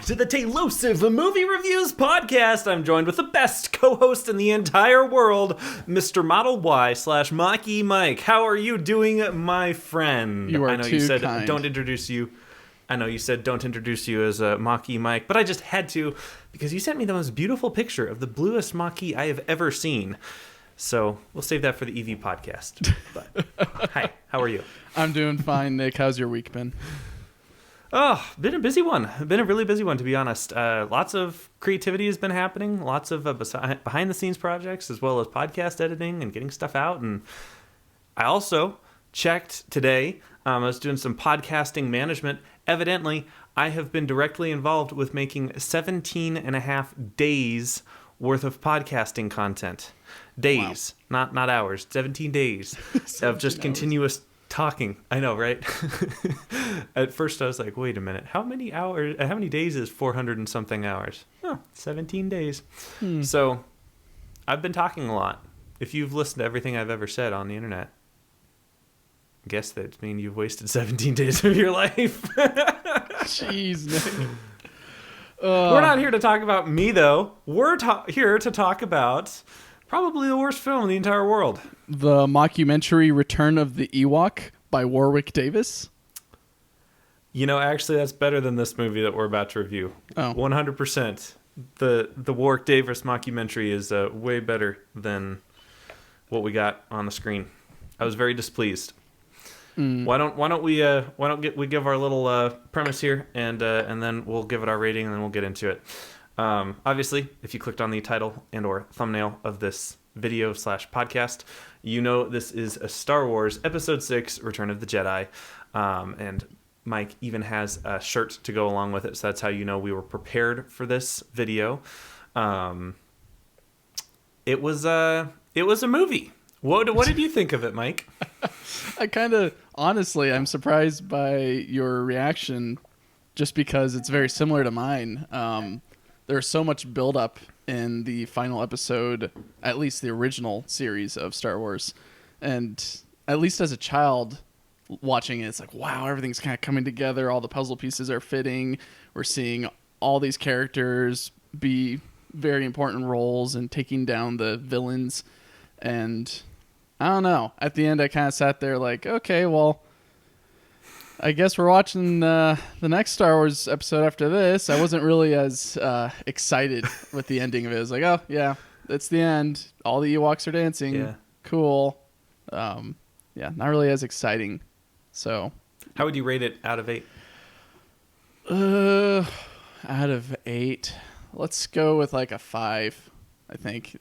to the Tailosive Movie Reviews Podcast. I'm joined with the best co-host in the entire world, Mr. Model Y / Maki Mike. How are you doing, my friend? You are I know too you said kind. don't introduce you. I know you said don't introduce you as Maki Mike, but I just had to because you sent me the most beautiful picture of the bluest Maki I have ever seen. So we'll save that for the EV podcast. But hi, how are you? I'm doing fine, Nick. How's your week been? Oh, been a busy one. Been a really busy one, to be honest. Lots of creativity has been happening. Lots of behind-the-scenes projects, as well as podcast editing and getting stuff out. And I also checked today. I was doing some podcasting management. Evidently, I have been directly involved with making 17 and a half days worth of podcasting content. Days, wow. not hours. 17 days of just continuous talking. I know, right? At first I was like, wait a minute, how many days is 400 and something hours? 17 days. So I've been talking a lot. If you've listened to everything I've ever said on the internet, I guess that means you've wasted 17 days of your life. Jeez, Nick. We're not here to talk about me, though. We're here to talk about probably the worst film in the entire world. The mockumentary Return of the Ewok by Warwick Davis. You know, actually, that's better than this movie that we're about to review. Oh. 100%. The Warwick Davis mockumentary is way better than what we got on the screen. I was very displeased. Why don't we give our little premise here and then we'll give it our rating and then we'll get into it. Obviously, if you clicked on the title and or thumbnail of this video / podcast, you know this is a Star Wars Episode 6 Return of the Jedi, and Mike even has a shirt to go along with it, so that's how you know we were prepared for this video. It was a movie. What did you think of it, Mike? Honestly, I'm surprised by your reaction just because it's very similar to mine. There's so much buildup in the final episode, at least the original series of Star Wars. And at least as a child watching it, it's like, wow, everything's kind of coming together. All the puzzle pieces are fitting. We're seeing all these characters be very important roles and taking down the villains. And I don't know. At the end, I kind of sat there like, okay, well, I guess we're watching the next Star Wars episode after this. I wasn't really as excited with the ending of it. I was like, oh, yeah, that's the end. All the Ewoks are dancing. Yeah. Cool. Yeah, not really as exciting. So, how would you rate it out of 8? Out of 8, let's go with like a 5. I think.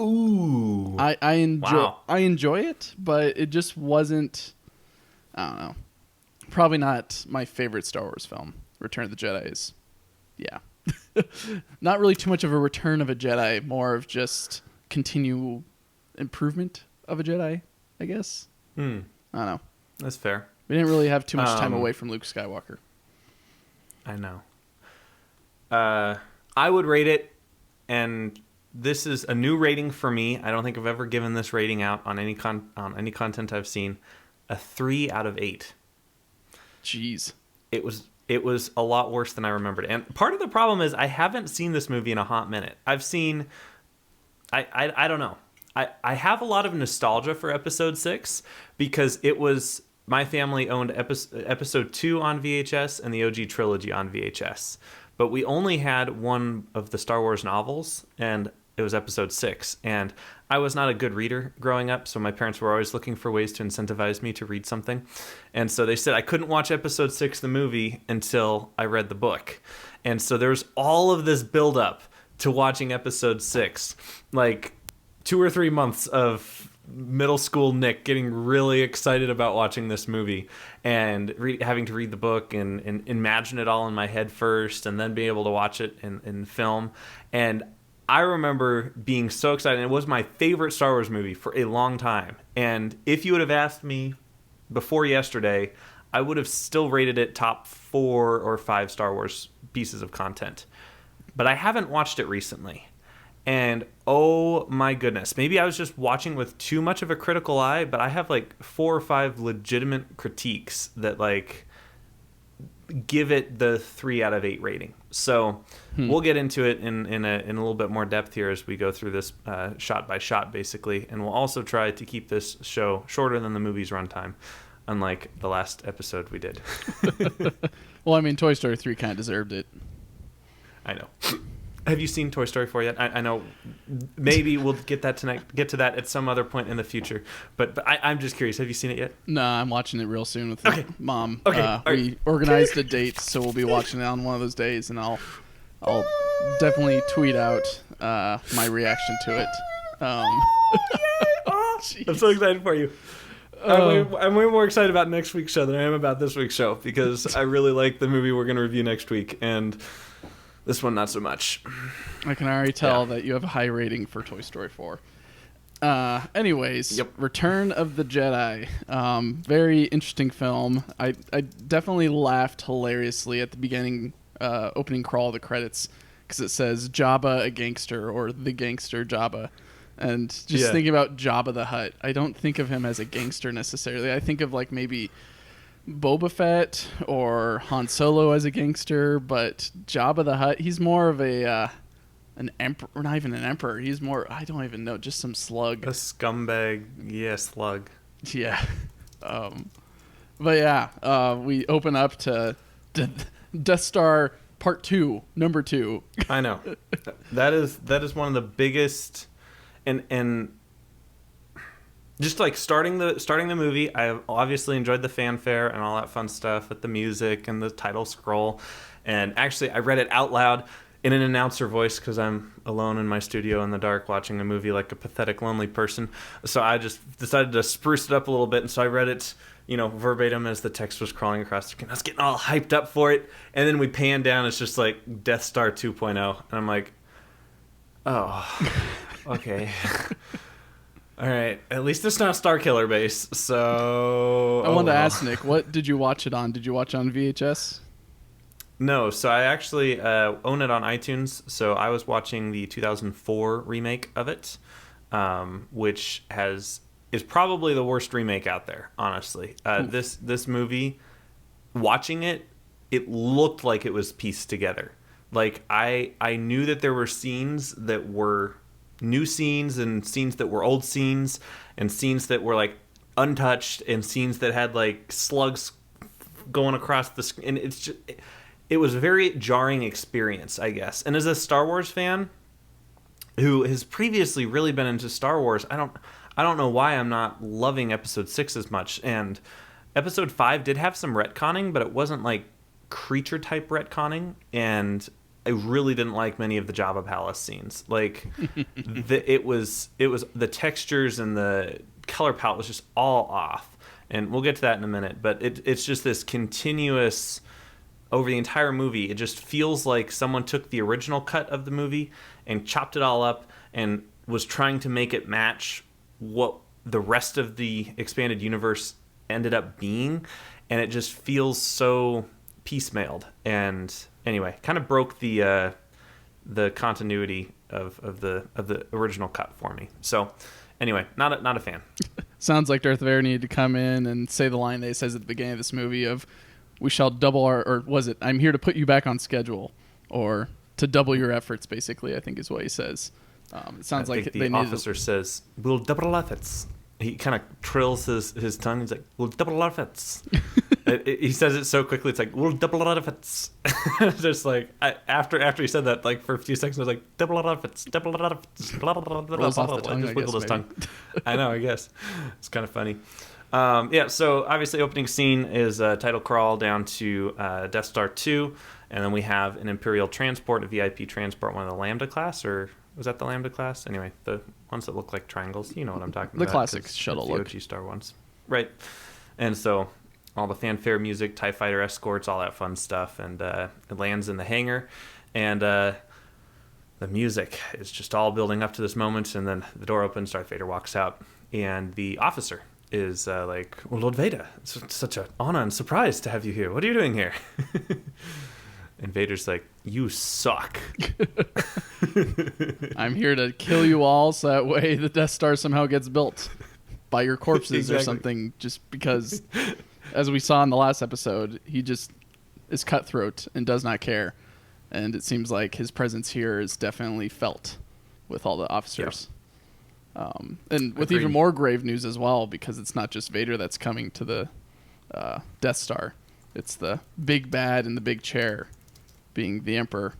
Ooh. I enjoy. Wow. I enjoy it, but it just wasn't. I don't know. Probably not my favorite Star Wars film. Return of the Jedi is, yeah, not really too much of a Return of a Jedi. More of just continual improvement of a Jedi, I guess. I don't know. That's fair. We didn't really have too much time away from Luke Skywalker. I know. I would rate it, and this is a new rating for me. I don't think I've ever given this rating out on any content I've seen. A 3 out of 8. Jeez. It was a lot worse than I remembered. And part of the problem is I haven't seen this movie in a hot minute. I've seen I don't know. I have a lot of nostalgia for Episode 6 because it was my family owned episode 2 on VHS and the OG trilogy on VHS. But we only had one of the Star Wars novels, and it was Episode 6. And I was not a good reader growing up, so my parents were always looking for ways to incentivize me to read something. And so they said I couldn't watch Episode 6, the movie, until I read the book. And so there's all of this buildup to watching Episode 6. Like 2 or 3 months of middle school Nick getting really excited about watching this movie and having to read the book and imagine it all in my head first and then being able to watch it in film. And I remember being so excited. It was my favorite Star Wars movie for a long time. And if you would have asked me before yesterday, I would have still rated it top 4 or 5 Star Wars pieces of content. But I haven't watched it recently. And oh my goodness, maybe I was just watching with too much of a critical eye, but I have like 4 or 5 legitimate critiques that like give it the 3 out of 8 rating. So we'll get into it in a little bit more depth here as we go through this shot by shot, basically. And we'll also try to keep this show shorter than the movie's runtime, unlike the last episode we did. Well, I mean, Toy Story 3 kind of deserved it. I know. Have you seen Toy Story 4 yet? I know maybe we'll get to that at some other point in the future. But I'm just curious. Have you seen it yet? No, I'm watching it real soon with Mom. Okay. We organized a date, so we'll be watching it on one of those days, and I'll definitely tweet out my reaction to it. I'm so excited for you. I'm way more excited about next week's show than I am about this week's show because I really like the movie we're going to review next week, and this one not so much. I can already tell that you have a high rating for Toy Story 4. Anyways, Return of the Jedi. Very interesting film. I definitely laughed hilariously at the beginning, opening crawl of the credits, because it says Jabba a gangster, or the gangster Jabba. And just thinking about Jabba the Hutt, I don't think of him as a gangster necessarily. I think of like maybe Boba Fett or Han Solo as a gangster, but Jabba the Hutt, he's more of an emperor, or not even an emperor. He's more, I don't even know, just some slug. A scumbag, slug. Yeah. But yeah, we open up to Death Star Part 2, number 2. I know. That is one of the biggest, and just like starting the movie, I obviously enjoyed the fanfare and all that fun stuff with the music and the title scroll. And actually, I read it out loud in an announcer voice because I'm alone in my studio in the dark watching a movie like a pathetic, lonely person. So I just decided to spruce it up a little bit. And so I read it, verbatim as the text was crawling across the screen. I was getting all hyped up for it. And then we pan down. It's just like Death Star 2.0. And I'm like, oh, okay. All right, at least it's not Starkiller Base, so... I wanted to ask, Nick, what did you watch it on? Did you watch it on VHS? No, so I actually own it on iTunes, so I was watching the 2004 remake of it, which is probably the worst remake out there, honestly. This movie, watching it looked like it was pieced together. Like, I knew that there were scenes that were new scenes and scenes that were old scenes and scenes that were like untouched and scenes that had like slugs going across the screen. And it was a very jarring experience, I guess. And as a Star Wars fan who has previously really been into Star Wars, I don't know why I'm not loving Episode 6 as much. And Episode 5 did have some retconning, but it wasn't like creature type retconning, and I really didn't like many of the Jabba Palace scenes. Like, it was the textures and the color palette was just all off. And we'll get to that in a minute. But it's just this continuous, over the entire movie, it just feels like someone took the original cut of the movie and chopped it all up and was trying to make it match what the rest of the expanded universe ended up being. And it just feels so piecemealed. And anyway, kind of broke the continuity of the original cut for me. So anyway, not a fan. Sounds like Darth Vader needed to come in and say the line that he says at the beginning of this movie of, "We shall double our," or was it, "I'm here to put you back on schedule," or to double your efforts, basically, I think is what he says. It sounds like the officer says, "We'll double our efforts." He kind of trills his tongue. He's like, "We'll double our efforts." He says it so quickly. It's like, "We'll double our efforts." Just like after he said that, like for a few seconds, I was like, "Double our efforts, double our efforts." Blah, blah, blah, blah, blah, blah, blah. Just wiggled his tongue. I know. I guess it's kind of funny. So obviously, opening scene is a title crawl down to Death Star 2, and then we have an Imperial transport, a VIP transport, one of the Lambda class, or was that the Lambda class? Anyway, the ones that look like triangles. You know what I'm talking about. The classic shuttle look. The OG Star ones. Right. And so all the fanfare music, TIE fighter escorts, all that fun stuff. And it lands in the hangar. And the music is just all building up to this moment. And then the door opens, Darth Vader walks out. And the officer is like, "Well, Lord Vader, it's such an honor and surprise to have you here. What are you doing here?" And Vader's like, "You suck." "I'm here to kill you all so that way the Death Star somehow gets built by your corpses." Exactly. Or something, just because, as we saw in the last episode, he just is cutthroat and does not care. And it seems like his presence here is definitely felt with all the officers. And with even more grave news as well, because it's not just Vader that's coming to the Death Star. It's the big bad in the big chair, being the Emperor,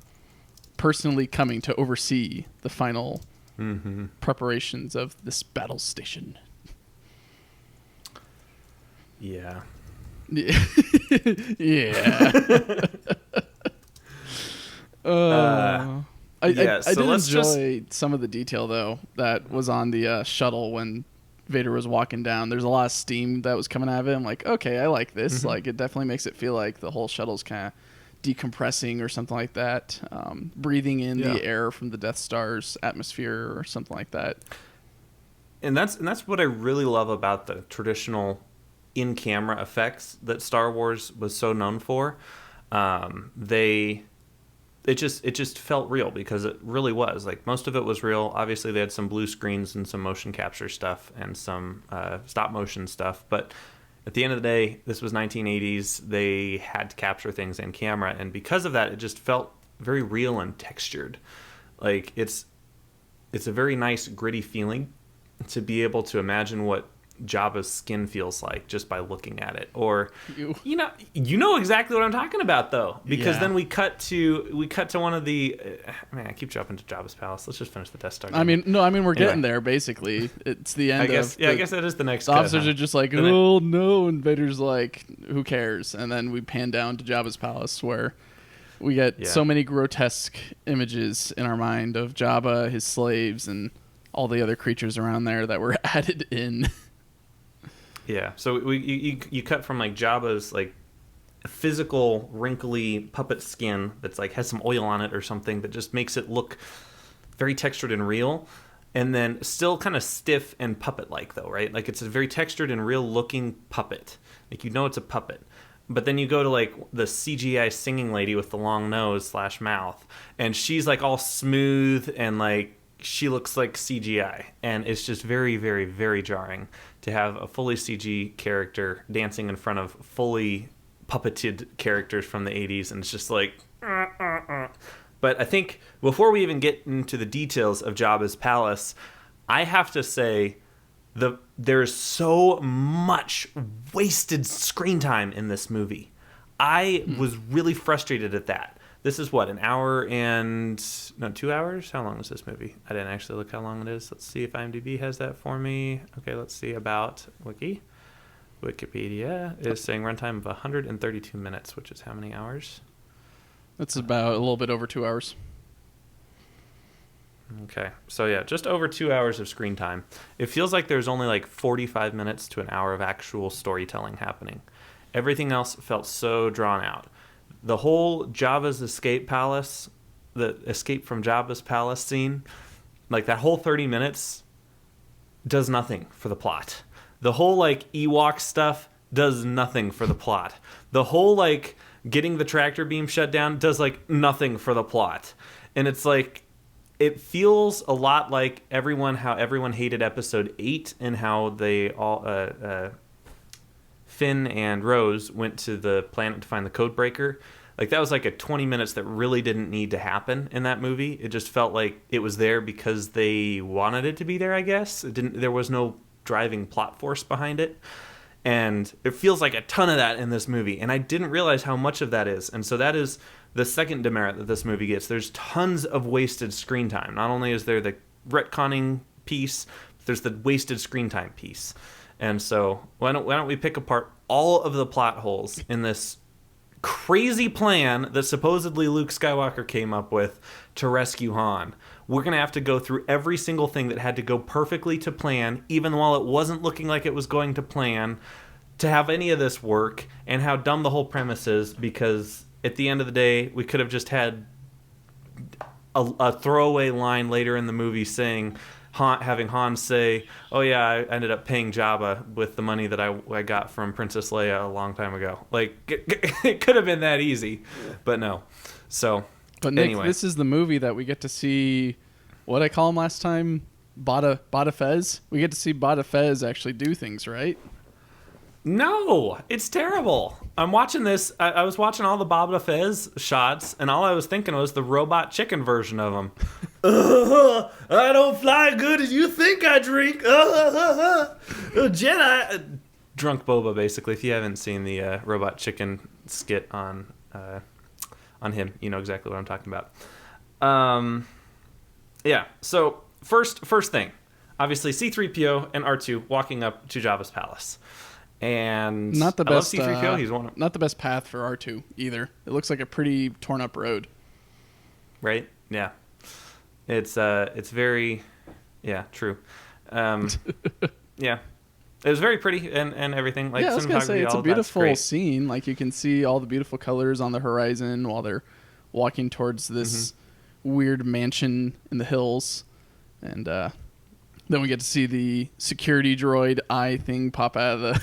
personally coming to oversee the final preparations of this battle station. Yeah. Yeah. I did enjoy some of the detail, though, that was on the shuttle when Vader was walking down. There's a lot of steam that was coming out of it. I'm like, okay, I like this. Like, it definitely makes it feel like the whole shuttle's kind of decompressing or something like that. Breathing in the air from the Death Star's atmosphere or something like that. And that's what I really love about the traditional in-camera effects that Star Wars was so known for. It just felt real, because it really was. Like, most of it was real. Obviously, they had some blue screens and some motion capture stuff and some stop motion stuff. But at the end of the day, this was 1980s. They had to capture things in camera, and because of that, it just felt very real and textured. Like, it's a very nice gritty feeling to be able to imagine what Jabba's skin feels like just by looking at it. Or you know exactly what I'm talking about, though, because then we cut to one of the I keep jumping to Jabba's palace. Let's just finish the Death Star. We're getting there. Basically, it's the end. I guess that is the next. The officers are just like, oh no, and Vader's like, who cares? And then we pan down to Jabba's palace, where we get so many grotesque images in our mind of Jabba, his slaves, and all the other creatures around there that were added in. Yeah, so you cut from like Jabba's like physical wrinkly puppet skin that's like has some oil on it or something that just makes it look very textured and real, and then still kind of stiff and puppet like, though, right? Like, it's a very textured and real looking puppet. Like, it's a puppet. But then you go to like the CGI singing lady with the long nose / mouth, and she's like all smooth and like she looks like CGI, and it's just very, very, very jarring to have a fully CG character dancing in front of fully puppeted characters from the 80s, and it's just like... But I think before we even get into the details of Jabba's palace, I have to say there's so much wasted screen time in this movie. I was really frustrated at that. This is what, 2 hours? How long is this movie? I didn't actually look how long it is. Let's see if IMDb has that for me. Okay, let's see about Wikipedia is saying runtime of 132 minutes, which is how many hours? That's about a little bit over 2 hours. Okay, so yeah, just over 2 hours of screen time. It feels like there's only like 45 minutes to an hour of actual storytelling happening. Everything else felt so drawn out. The whole Jabba's escape palace, the escape from Jabba's palace scene, like that whole 30 minutes does nothing for the plot. The whole like Ewok stuff does nothing for the plot. The whole like getting the tractor beam shut down does like nothing for the plot. And it's like, it feels a lot like how everyone hated episode 8 and how they all Finn and Rose went to the planet to find the code breaker. Like, that was like a 20 minutes that really didn't need to happen in that movie. It just felt like it was there because they wanted it to be there, I guess. There was no driving plot force behind it. And it feels like a ton of that in this movie. And I didn't realize how much of that is. And so that is the second demerit that this movie gets. There's tons of wasted screen time. Not only is there the retconning piece, but there's the wasted screen time piece. And so why don't we pick apart all of the plot holes in this crazy plan that supposedly Luke Skywalker came up with to rescue Han. We're going to have to go through every single thing that had to go perfectly to plan, even while it wasn't looking like it was going to plan, to have any of this work, and how dumb the whole premise is, because at the end of the day, we could have just had a throwaway line later in the movie saying... having Han say, oh yeah, I ended up paying Jabba with the money that I got from Princess Leia a long time ago. Like, it could have been that easy, but no. So, but Nick, anyway. This is the movie that we get to see, what I call him last time? Bada Fez? We get to see Bada Fez actually do things, right? No, it's terrible. I'm watching this. I was watching all the Boba Fett shots, and all I was thinking was the robot chicken version of him. I don't fly good as you think I drink. Jedi. Drunk Boba, basically. If you haven't seen the robot chicken skit on him, you know exactly what I'm talking about. Yeah. So first thing, obviously C-3PO and R2 walking up to Jabba's palace. And not the best. I love C-3PO. He's not the best path for R2 either. It looks like a pretty torn up road. Right? Yeah. It's very, yeah, true. Yeah. It was very pretty and everything. Like, yeah, I was gonna say it's a that's beautiful great. scene. Like you can see all the beautiful colors on the horizon while they're walking towards this weird mansion in the hills, and then we get to see the security droid eye thing pop out of the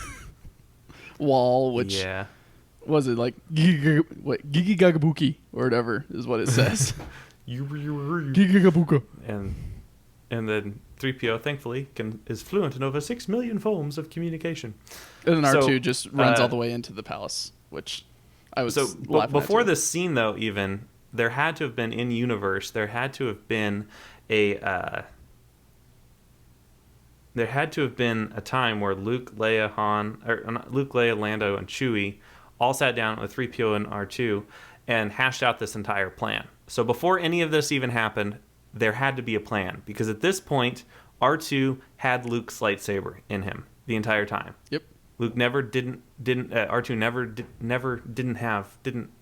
wall, which was it like Gigi Gagabuki or whatever is what it says. Gigi Gagabuka. And then 3PO, thankfully, is fluent in over 6 million forms of communication. And then R2 just runs all the way into the palace, which I was laughing before at this scene, though, even, there had to have been, in universe, there had to have been a time where Luke, Leia, Lando, and Chewie all sat down with 3PO and R2 and hashed out this entire plan. So before any of this even happened, there had to be a plan, because at this point, R2 had Luke's lightsaber in him the entire time. Yep. Luke never R2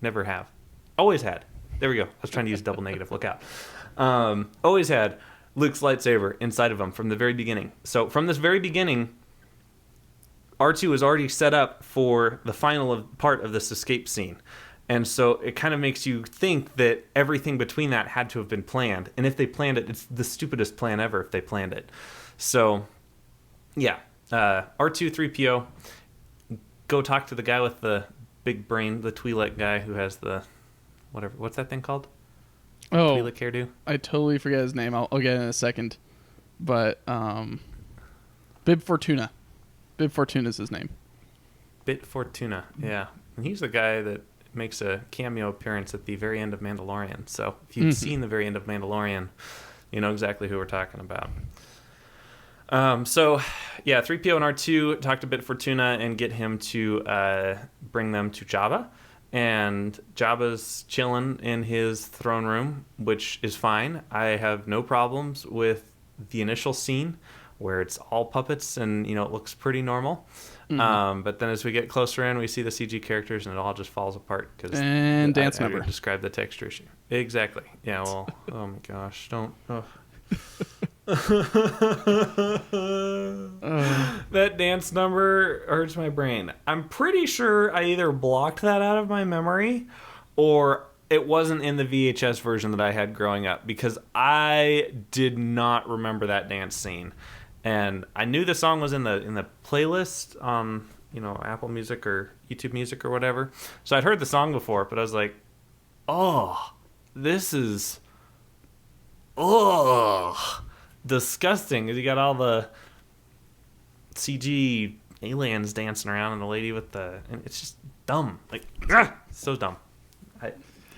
never have. Always had. There we go. I was trying to use double negative. Look out. Always had Luke's lightsaber inside of him from the very beginning. So from this very beginning, R2 was already set up for the final part of this escape scene. And so it kind of makes you think that everything between that had to have been planned. And if they planned it, it's the stupidest plan ever if they planned it. So, yeah. R2, 3PO, go talk to the guy with the big brain, the Twi'lek guy who has the, whatever, what's that thing called? Oh, Twi'lek hairdo? I totally forget his name. I'll get it in a second. But, Bib Fortuna. Bib Fortuna's his name. Bib Fortuna, yeah. And he's the guy that makes a cameo appearance at the very end of Mandalorian. So if you've seen the very end of Mandalorian, you know exactly who we're talking about. So, yeah, 3PO and R2 talk to Bib Fortuna and get him to bring them to Jabba. And Jabba's chilling in his throne room, which is fine. I have no problems with the initial scene where it's all puppets and, you know, it looks pretty normal. But then as we get closer in, we see the CG characters and it all just falls apart. And dance number. I describe the texture issue. Exactly. Yeah, well, oh my gosh, don't... Oh. That dance number hurts my brain. I'm pretty sure I either blocked that out of my memory or it wasn't in the VHS version that I had growing up, because I did not remember that dance scene. And I knew the song was in the playlist on, you know, Apple Music or YouTube Music or whatever. So I'd heard the song before, but I was like, oh, this is disgusting. Because you got all the CG aliens dancing around and the lady with and it's just dumb. Like, so dumb.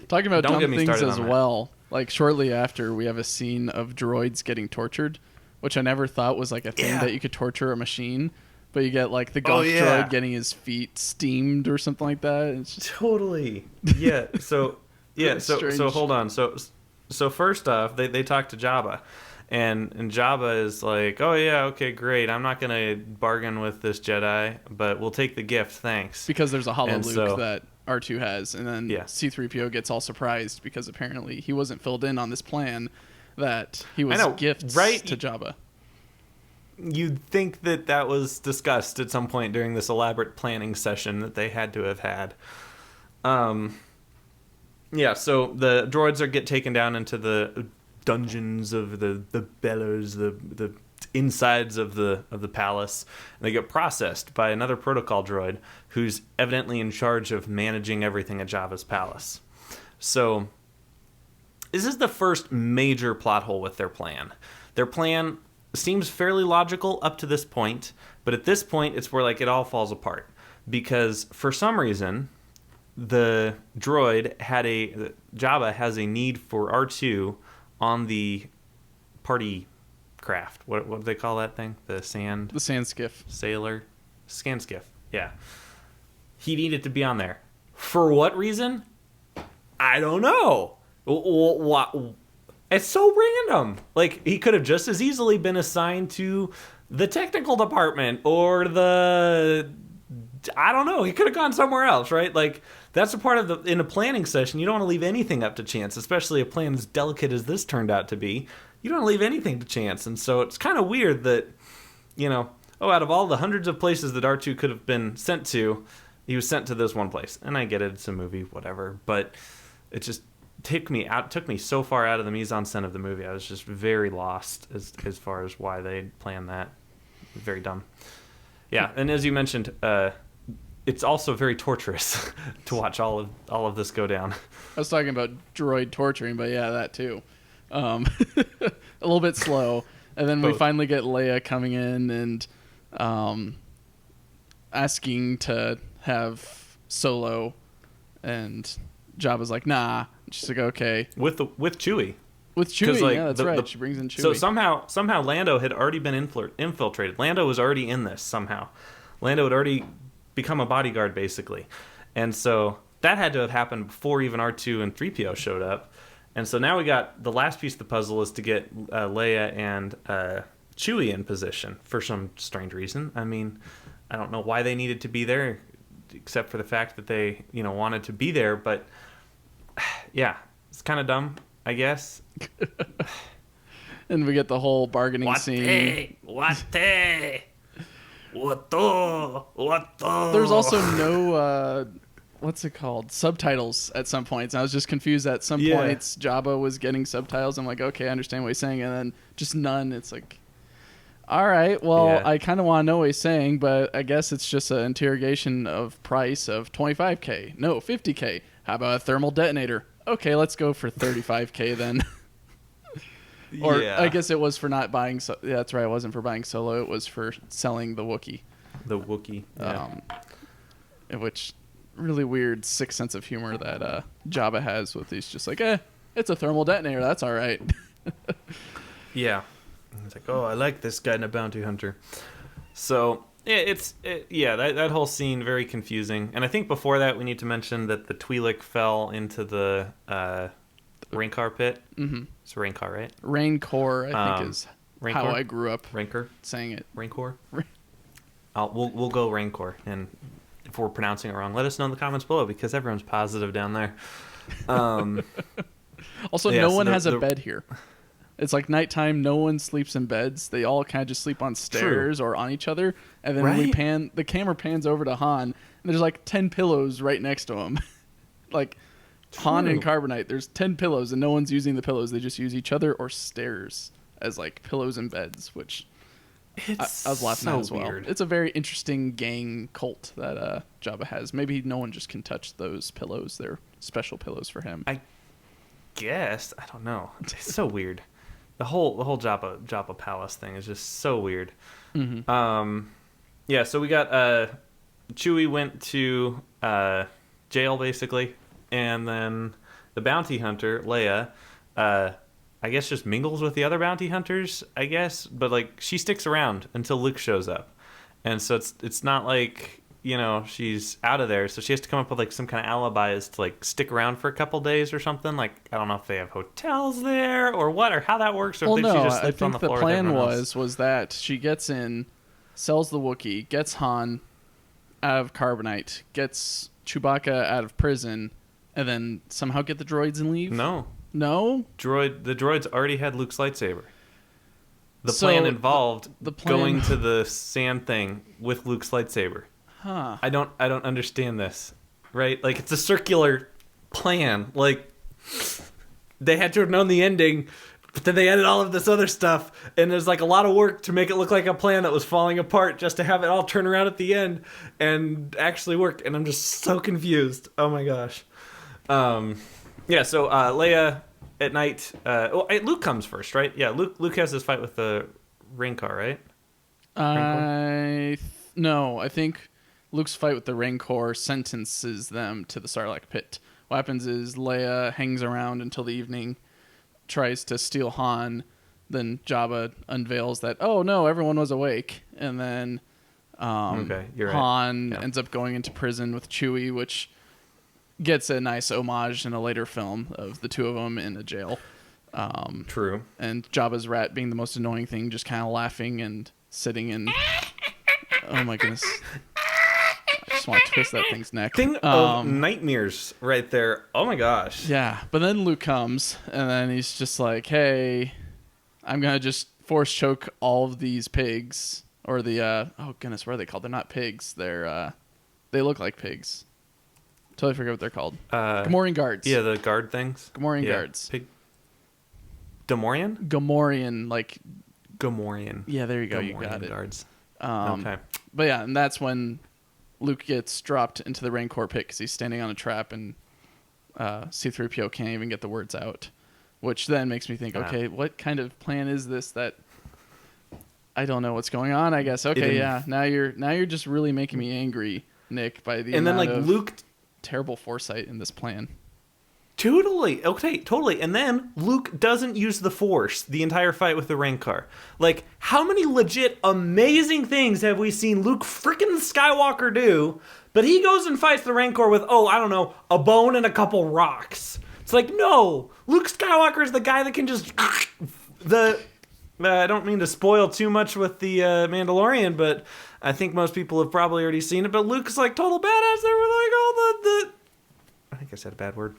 Talking about dumb things as well, like shortly after we have a scene of droids getting tortured, which I never thought was like a thing that you could torture a machine, but you get like the ghost droid getting his feet steamed or something like that. It's just totally. Yeah. So yeah. So hold on. So first off, they talk to Jabba, and Jabba is like, oh yeah, okay, great. I'm not gonna bargain with this Jedi, but we'll take the gift, thanks. Because there's a hollow Luke that R2 has, and then C-3PO gets all surprised because apparently he wasn't filled in on this plan that he was gifts to Jabba. You'd think that was discussed at some point during this elaborate planning session that they had to have had. Yeah, so the droids get taken down into the dungeons of the bellows, the insides of the palace, and they get processed by another protocol droid who's evidently in charge of managing everything at Jabba's palace. So this is the first major plot hole with their plan. Their plan seems fairly logical up to this point, but at this point, it's where like it all falls apart because for some reason, the droid Jabba has a need for R2 on the party craft. What do they call that thing? The sand skiff. Sailor scan skiff. Yeah. He needed to be on there. For what reason? I don't know. What? It's so random. Like, he could have just as easily been assigned to the technical department or I don't know. He could have gone somewhere else, right? Like, that's a part of in a planning session. You don't want to leave anything up to chance, especially a plan as delicate as this turned out to be. You don't want to leave anything to chance. And so it's kind of weird that, out of all the hundreds of places that R2 could have been sent to, he was sent to this one place. And I get it. It's a movie, whatever. But it just took me so far out of the mise-en-scène of the movie. I was just very lost as far as why they planned that. Very dumb. Yeah, and as you mentioned, it's also very torturous to watch all of this go down. I was talking about droid torturing, but yeah, that too. A little bit slow, and then we finally get Leia coming in and asking to have Solo, and Jabba's like, nah. She's like, okay. With Chewie. With Chewie, like, yeah, that's right. She brings in Chewie. So somehow Lando had already been infiltrated. Lando was already in this somehow. Lando had already become a bodyguard, basically. And so that had to have happened before even R2 and 3PO showed up. And so now we got the last piece of the puzzle is to get Leia and Chewie in position for some strange reason. I mean, I don't know why they needed to be there, except for the fact that they, wanted to be there. But yeah, it's kind of dumb, I guess. And we get the whole bargaining scene. What? There's also no what's it called? Subtitles at some points. I was just confused at some points. Jabba was getting subtitles. I'm like, okay, I understand what he's saying, and then just none. It's like, all right, well, I kind of want to know what he's saying, but I guess it's just an interrogation of price of $25K. No, $50K. How about a thermal detonator? Okay, let's go for $35K then. Or I guess it was for not buying. Yeah, that's right. It wasn't for buying Solo. It was for selling the Wookiee. The Wookiee. Yeah. Which really weird sick sense of humor that Jabba has with these. Just like, it's a thermal detonator. That's all right. Yeah. It's like, oh, I like this guy in a bounty hunter. So that whole scene very confusing. And I think before that we need to mention that the Twi'lek fell into the Rancor pit. Mm-hmm. It's Rancor, right? Rancor, I think is Rancor? how I grew up Rancor? saying it. Rancor? We'll go Rancor. And if we're pronouncing it wrong, let us know in the comments below because everyone's positive down there. Also, no one has a bed here. It's like nighttime. No one sleeps in beds. They all kind of just sleep on stairs or on each other. And then the camera pans over to Han, and there's like 10 pillows right next to him. Like Han and Carbonite, there's 10 pillows, and no one's using the pillows. They just use each other or stairs as like pillows and beds, which I was laughing at as well. Weird. It's a very interesting gang cult that Jabba has. Maybe no one just can touch those pillows. They're special pillows for him. I guess. I don't know. It's so weird. The whole Jabba Palace thing is just so weird. Mm-hmm. So we got Chewie went to jail basically, and then the bounty hunter Leia, I guess just mingles with the other bounty hunters. I guess, but like she sticks around until Luke shows up, and so it's not like she's out of there. So she has to come up with like some kind of alibi as to like stick around for a couple days or something. Like I don't know if they have hotels there or what or how that works. Or if she just sleeps on the floor. I think the plan was that she gets in, sells the Wookiee, gets Han out of Carbonite, gets Chewbacca out of prison, and then somehow get the droids and leave. No. The droids already had Luke's lightsaber. The plan involved going to the sand thing with Luke's lightsaber. Huh. I don't understand this, right? Like it's a circular plan. Like they had to have known the ending, but then they added all of this other stuff, and there's like a lot of work to make it look like a plan that was falling apart just to have it all turn around at the end and actually work. And I'm just so confused. Oh my gosh. So Leia at night. Luke comes first, right? Yeah, Luke has this fight with the Rancor, right? No, I think Luke's fight with the Rancor sentences them to the Sarlacc pit. What happens is Leia hangs around until the evening, tries to steal Han, then Jabba unveils that, oh no, everyone was awake, and then Okay, you're right. Han ends up going into prison with Chewie, which gets a nice homage in a later film of the two of them in a jail. True. And Jabba's rat being the most annoying thing, just kind of laughing and sitting in... Oh my goodness. I just want to twist that thing's neck. Thing of nightmares right there. Oh my gosh. Yeah, but then Luke comes, and then he's just like, hey, I'm going to just force choke all of these pigs. Or the, oh goodness, what are they called? They're not pigs. They look like pigs. Totally forget what they're called. Gamorrean guards. Yeah, the guard things. Gamorrean guards. Gamorrean? Gamorrean, like... Gamorrean. Yeah, there you go. Gamorrean You got it. Guards. Okay. But yeah, and that's when Luke gets dropped into the Rancor pit because he's standing on a trap, and C-3PO can't even get the words out. Which then makes me think, okay, what kind of plan is this that... I don't know what's going on, I guess. Okay, yeah. Now you're just really making me angry, Nick, by the amount of Luke terrible foresight in this plan. Totally. Okay, totally. And then Luke doesn't use the Force the entire fight with the Rancor. Like, how many legit amazing things have we seen Luke freaking Skywalker do? But he goes and fights the Rancor with, I don't know, a bone and a couple rocks. It's like, no, Luke Skywalker is the guy that can just I don't mean to spoil too much with the Mandalorian, but I think most people have probably already seen it. But Luke's like total badass there with like all the I think I said a bad word.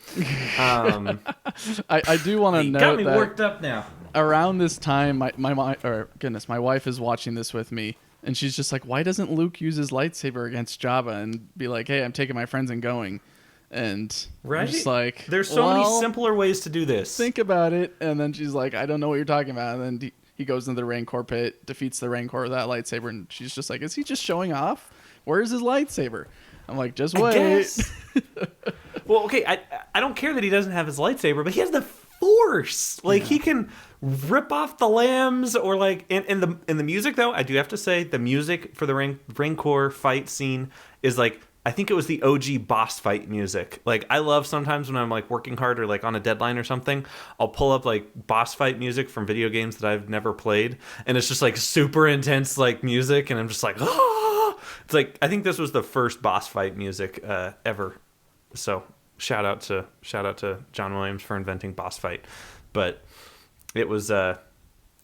I do want to note got me that worked up now. Around this time, my wife is watching this with me, and she's just like, why doesn't Luke use his lightsaber against Jabba and be like, hey, I'm taking my friends and going? And I'm just like, there's so many simpler ways to do this. Think about it. And then she's like, I don't know what you're talking about. And then he goes into the Rancor pit, defeats the Rancor with that lightsaber, and she's just like, is he just showing off? Where's his lightsaber? I'm like, just wait. Well, okay, I don't care that he doesn't have his lightsaber, but he has the Force. Like, he can rip off the lambs, or like in the music though, I do have to say the music for the Rancor fight scene is like, I think it was the OG boss fight music. Like, I love sometimes when I'm like working hard or like on a deadline or something, I'll pull up like boss fight music from video games that I've never played, and it's just like super intense like music, and I'm just like, ah! It's like, I think this was the first boss fight music ever. So shout out to John Williams for inventing boss fight. But it was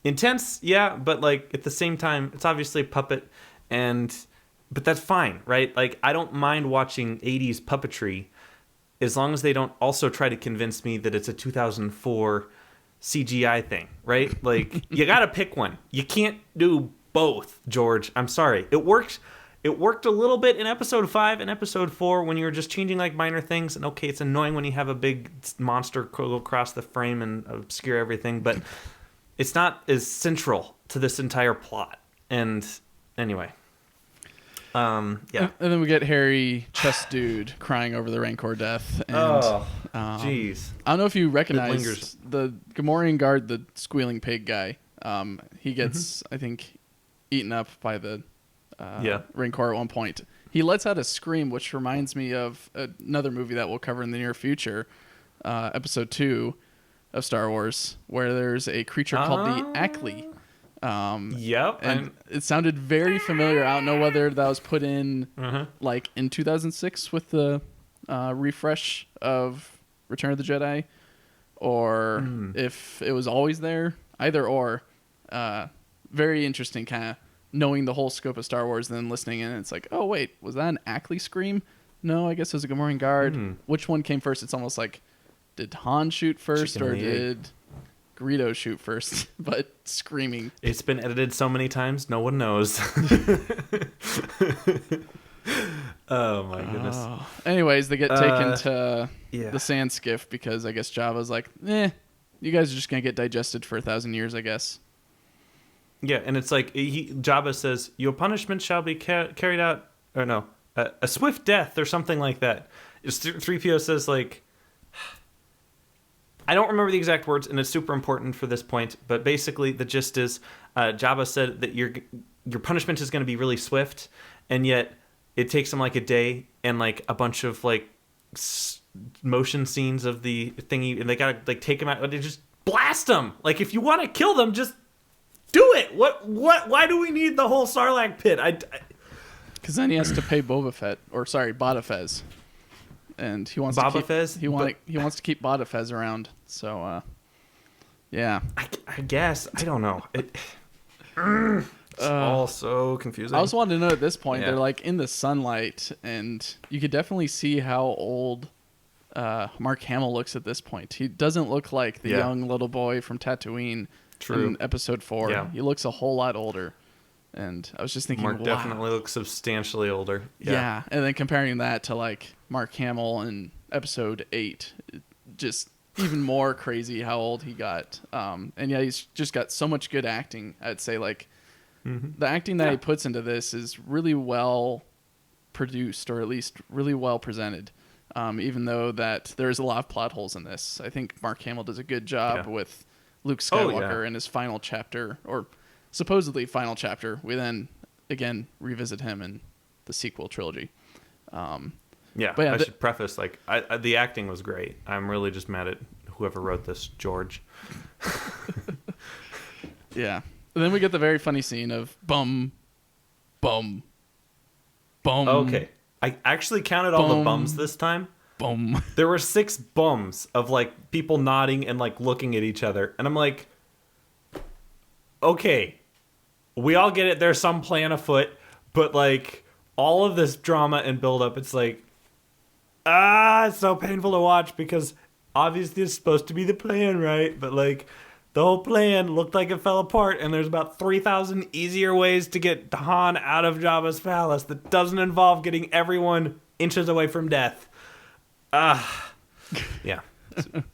intense, yeah, but like at the same time, it's obviously a puppet, but that's fine, right? Like, I don't mind watching 80s puppetry as long as they don't also try to convince me that it's a 2004 CGI thing, right? Like, you gotta pick one. You can't do both, George. I'm sorry. It worked a little bit in episode 5 and episode 4 when you were just changing like minor things, and okay, it's annoying when you have a big monster go across the frame and obscure everything, but it's not as central to this entire plot. And anyway, yeah. And then we get Harry Chest Dude crying over the Rancor death. And, jeez. I don't know if you recognize the Gamorrean guard, the squealing pig guy. He gets, I think, eaten up by the Rancor at one point. He lets out a scream, which reminds me of another movie that we'll cover in the near future, episode 2 of Star Wars, where there's a creature called the Ackley. Yep. And it sounded very familiar. I don't know whether that was put in like in 2006 with the refresh of Return of the Jedi, or if it was always there. Either or. Very interesting, kind of knowing the whole scope of Star Wars and then listening in. It's like, oh wait, was that an Ackley scream? No, I guess it was a Gamorrean guard. Which one came first? It's almost like, did Han shoot first, or did Greedo shoot first? But screaming. It's been edited so many times, no one knows. Oh my goodness. Anyways, they get taken to the sand skiff because I guess Jabba's like, you guys are just gonna get digested for 1,000 years, I guess. Yeah, and it's like Jabba says, your punishment shall be carried out, or no, a swift death or something like that. 3PO says like, I don't remember the exact words, and it's super important for this point, but basically the gist is Jabba said that your punishment is going to be really swift, and yet it takes him like a day and like a bunch of like motion scenes of the thingy, and they gotta like take him out. They just blast him. Like, if you want to kill them, just do it. Why do we need the whole Sarlacc pit? Because then he has to pay Bada Fez, and he wants to keep Bada Fez around. So, yeah. I guess I don't know. It's all so confusing. I also wanted to know at this point, they're like in the sunlight, and you could definitely see how old Mark Hamill looks at this point. He doesn't look like the young little boy from Tatooine in episode 4. Yeah. He looks a whole lot older. And I was just thinking, Mark definitely looks substantially older. Yeah, and then comparing that to like Mark Hamill in episode 8, just even more crazy how old he got. And yeah, he's just got so much good acting. I'd say like the acting that he puts into this is really well produced, or at least really well presented. Even though that there's a lot of plot holes in this, I think Mark Hamill does a good job with Luke Skywalker in his final chapter, or supposedly final chapter. We then again revisit him in the sequel trilogy. But yeah, I should preface, like, the acting was great. I'm really just mad at whoever wrote this, George. Yeah. And then we get the very funny scene of bum, bum, bum. Okay. I actually counted all the bums this time. Bum. There were 6 bums of like people nodding and like looking at each other. And I'm like, okay, we all get it. There's some plan afoot, but like all of this drama and buildup, it's like, it's so painful to watch, because obviously it's supposed to be the plan, right? But like the whole plan looked like it fell apart, and there's about 3,000 easier ways to get Han out of Jabba's palace that doesn't involve getting everyone inches away from death. Yeah. And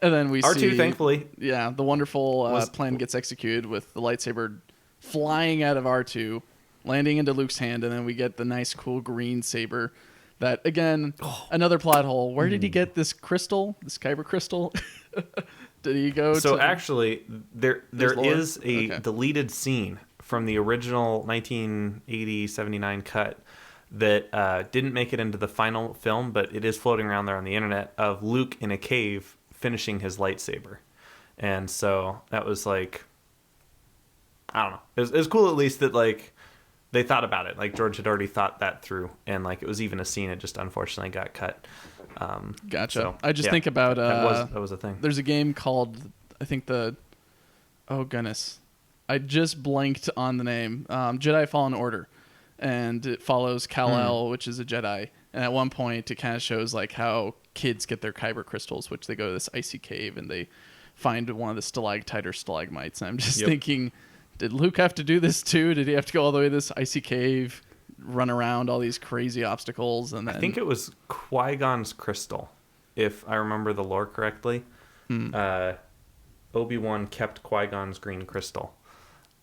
then we R2, see, thankfully. Yeah, the wonderful plan gets executed with the lightsaber flying out of R2, landing into Luke's hand, and then we get the nice, cool green saber. That, again, another plot hole. Where did he get this crystal, this kyber crystal? Did he go So actually, there is a deleted scene from the original 1980-79 cut that didn't make it into the final film, but it is floating around there on the internet, of Luke in a cave finishing his lightsaber. And so that was like, I don't know. It was cool, at least, that like they thought about it. Like George had already thought that through, and like it was even a scene. It just unfortunately got cut. Gotcha. So, I just think about that was a thing. There's a game called, I think oh goodness, I just blanked on the name. Jedi Fallen Order, and it follows Kal-El, which is a Jedi. And at one point, it kind of shows like how kids get their kyber crystals, which they go to this icy cave and they find one of the stalactite or stalagmites. And I'm just thinking, did Luke have to do this too? Did he have to go all the way to this icy cave, run around all these crazy obstacles? And then I think it was Qui-Gon's crystal, if I remember the lore correctly. Obi-Wan kept Qui-Gon's green crystal,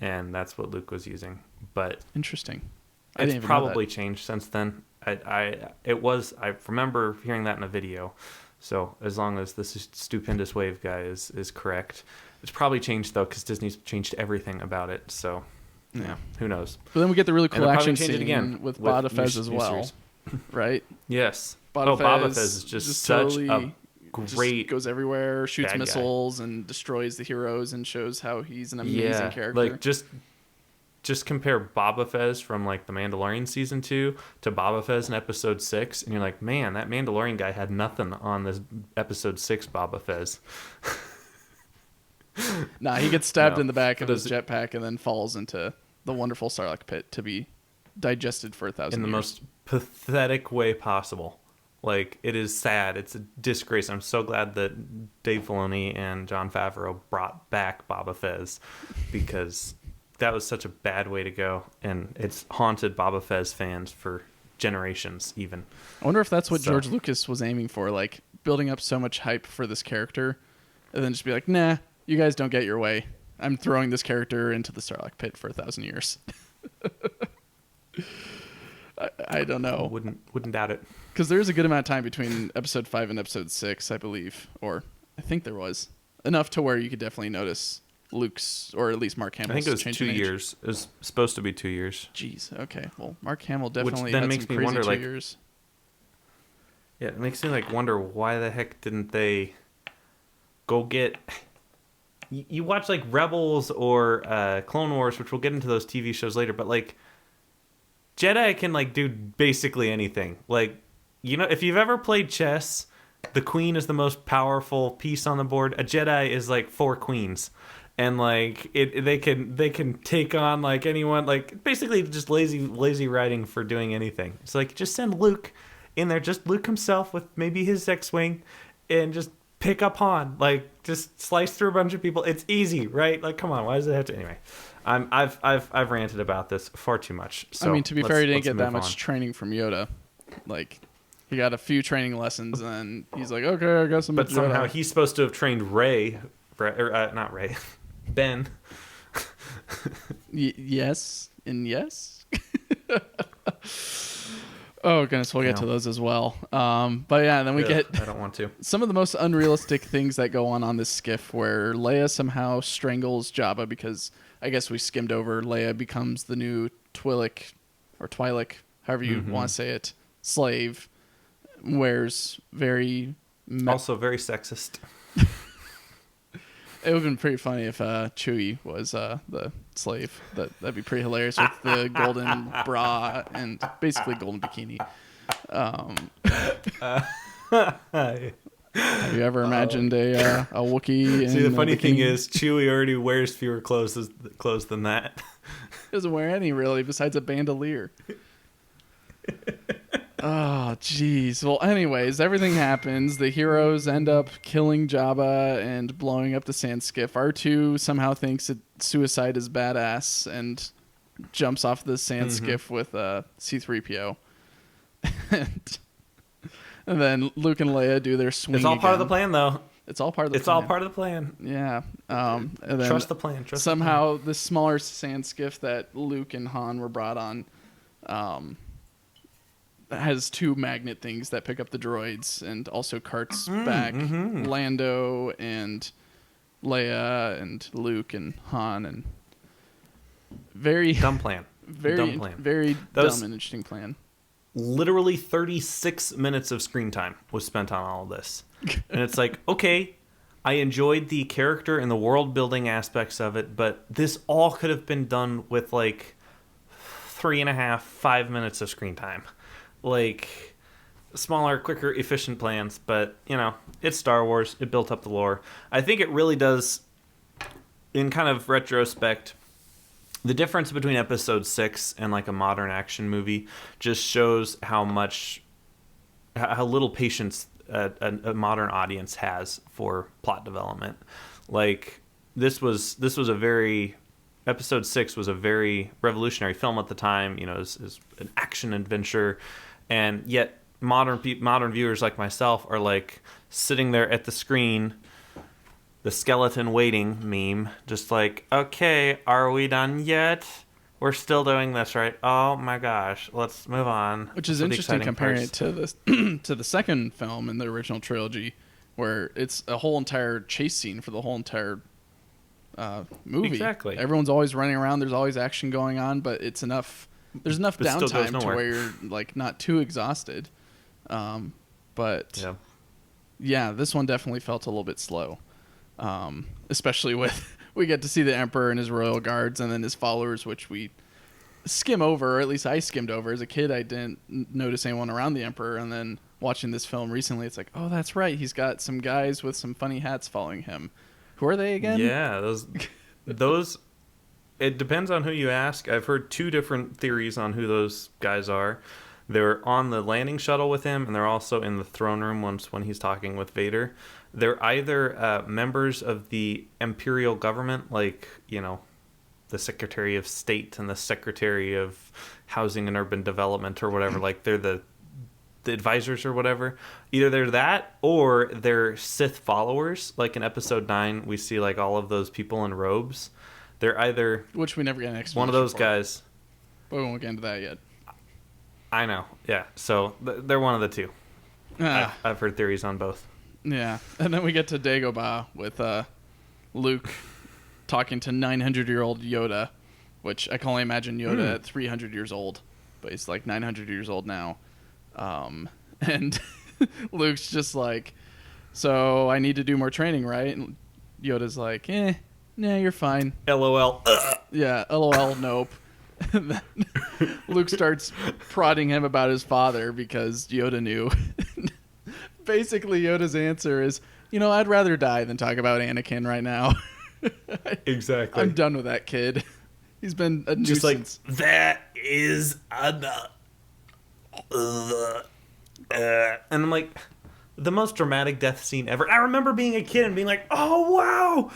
and that's what Luke was using. But interesting. It's probably changed since then. I remember hearing that in a video. So as long as this stupendous wave guy is correct, it's probably changed though, because Disney's changed everything about it. So yeah, who knows? But then we get the really cool action scene again with Bada Fez as well, right? Yes. Bada Fez is just such a great, goes everywhere, shoots missiles, and destroys the heroes, and shows how he's an amazing character. Like just compare Boba Fett from like The Mandalorian season 2 to Boba Fett in episode 6, and you're like, man, that Mandalorian guy had nothing on this episode 6 Boba Fett. Nah, he gets stabbed in the back of his jetpack and then falls into the wonderful Sarlacc pit to be digested for 1,000 years. In the most pathetic way possible. Like, it is sad. It's a disgrace. I'm so glad that Dave Filoni and Jon Favreau brought back Boba Fett, because that was such a bad way to go, and it's haunted Boba Fett fans for generations even. I wonder if that's what George Lucas was aiming for, like building up so much hype for this character and then just be like, nah, you guys don't get your way. I'm throwing this character into the Sarlacc pit for 1,000 years. I don't know. Wouldn't doubt it. Because there's a good amount of time between episode 5 and episode 6, I believe. Or I think there was enough to where you could definitely notice Luke's, or at least Mark Hamill's. I think it was change 2 in age. years. It was supposed to be 2 years. Jeez. Okay. Well, Mark Hamill definitely Which then had makes some me crazy wonder, 2 years. Yeah, it makes me wonder why the heck didn't they go get. You watch Rebels or Clone Wars, which we'll get into those TV shows later, but Jedi can do basically anything. If you've ever played chess, the queen is the most powerful piece on the board. A Jedi is 4 queens, and they can take on anyone. Basically just lazy writing for doing anything. It's just send Luke in there, just Luke himself with maybe his X-wing, and just pick up Han. Just slice through a bunch of people. It's easy, right? Come on, why does it have to? Anyway, I've ranted about this far too much. So I mean, to be fair, he didn't get that move much on. Training from Yoda. He got a few training lessons, and he's like, okay, I guess I'm. But somehow he's supposed to have trained not Ray, Ben. Yes, and yes. Oh goodness, we'll get to those as well. But yeah, then we get. I don't want to. Some of the most unrealistic things that go on this skiff, where Leia somehow strangles Jabba because I guess we skimmed over. Leia becomes the new Twi'lek, or Twi'lek, however you want to say it, slave. Wears very also very sexist. It would have been pretty funny if Chewie was the slave. That'd be pretty hilarious with the golden bra and basically golden bikini. Have you ever imagined a Wookiee? See, the funny thing is, Chewie already wears fewer clothes than that. He doesn't wear any really, besides a bandolier. Oh, jeez. Well, anyways, everything happens. The heroes end up killing Jabba and blowing up the sand skiff. R2 somehow thinks that suicide is badass and jumps off the sand skiff with C-3PO. and then Luke and Leia do their swing. It's all part of the plan, though. It's all part of the plan. It's all part of the plan. Yeah. And then Trust the plan. Somehow, the smaller sand skiff that Luke and Han were brought on has 2 magnet things that pick up the droids and also carts back Lando and Leia and Luke and Han, and very dumb plan. Very dumb plan. Very dumb and interesting plan. Literally 36 minutes of screen time was spent on all of this. And it's okay, I enjoyed the character and the world building aspects of it, but this all could have been done with 3.5, 5 minutes of screen time. Smaller, quicker, efficient plans, but it's Star Wars. It built up the lore. I think it really does, in kind of retrospect, the difference between episode 6 and a modern action movie just shows how little patience a modern audience has for plot development. Episode 6 was a very revolutionary film at the time. It was an action adventure. And yet modern viewers like myself are sitting there at the screen, the skeleton waiting meme, just okay, are we done yet? We're still doing this, right? Oh my gosh, let's move on. Which is interesting comparing it to the second film in the original trilogy, where it's a whole entire chase scene for the whole entire movie. Exactly. Everyone's always running around. There's always action going on, but it's enough. There's enough downtime to where you're not too exhausted. But yeah, this one definitely felt a little bit slow. Especially with we get to see the Emperor and his royal guards and then his followers, which we skim over, or at least I skimmed over. As a kid, I didn't notice anyone around the Emperor, and then watching this film recently, it's oh, that's right. He's got some guys with some funny hats following him. Who are they again? Yeah, those it depends on who you ask. I've heard 2 different theories on who those guys are. They're on the landing shuttle with him, and they're also in the throne room when he's talking with Vader. They're either members of the Imperial government, the Secretary of State and the Secretary of Housing and Urban Development or whatever. They're the advisors or whatever. Either they're that or they're Sith followers. In episode 9, we see all of those people in robes. They're either, which we never get an explanation one of those for. guys. But we won't get into that yet. I know. Yeah. So they're one of the 2. I've heard theories on both. Yeah, and then we get to Dagobah with Luke talking to 900-year-old Yoda, which I can only imagine Yoda at 300 years old, but he's like 900 years old now. And Luke's just like, so I need to do more training, right? And Yoda's like, nah, you're fine. LOL. Yeah, LOL, nope. And then Luke starts prodding him about his father because Yoda knew. Basically, Yoda's answer is, I'd rather die than talk about Anakin right now. Exactly. I'm done with that kid. He's been a just nuisance. like, that is enough. And I'm like, the most dramatic death scene ever. I remember being a kid and being like, oh, wow,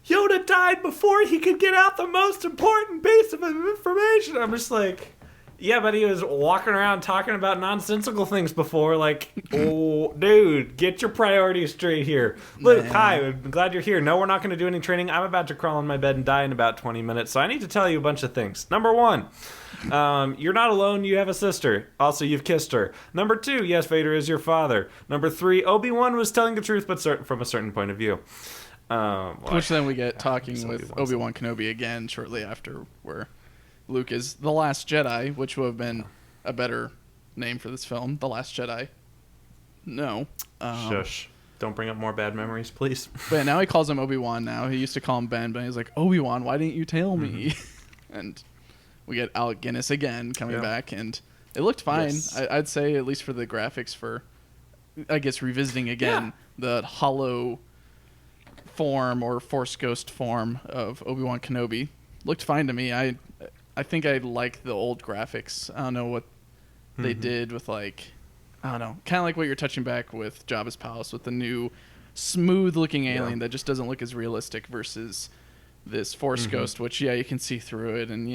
Yoda died before he could get out the most important piece of information. I'm just like, yeah, but he was walking around talking about nonsensical things before. Like, oh, dude, get your priorities straight here. Luke, hi, I'm glad you're here. No, we're not going to do any training. I'm about to crawl in my bed and die in about 20 minutes, so I need to tell you a bunch of things. Number one, you're not alone. You have a sister. Also, you've kissed her. Number two, yes, Vader is your father. Number three, Obi-Wan was telling the truth, but from a certain point of view. Which then we get talking with Obi-Wan Kenobi again shortly after, where Luke is the Last Jedi, which would have been a better name for this film. The Last Jedi. No. Shush. Don't bring up more bad memories, please. But now he calls him Obi-Wan now. He used to call him Ben, but he's like, Obi-Wan, why didn't you tell me? And we get Alec Guinness again coming back, and it looked fine. Yes. I'd say, at least for the graphics, for, I guess, revisiting again the hollow form or Force Ghost form of Obi-Wan Kenobi. Looked fine to me. I think I like the old graphics. I don't know what they did with, like, I don't know, kind of like what you're touching back with Jabba's Palace with the new smooth-looking alien that just doesn't look as realistic versus this Force Ghost, which, you can see through it, and,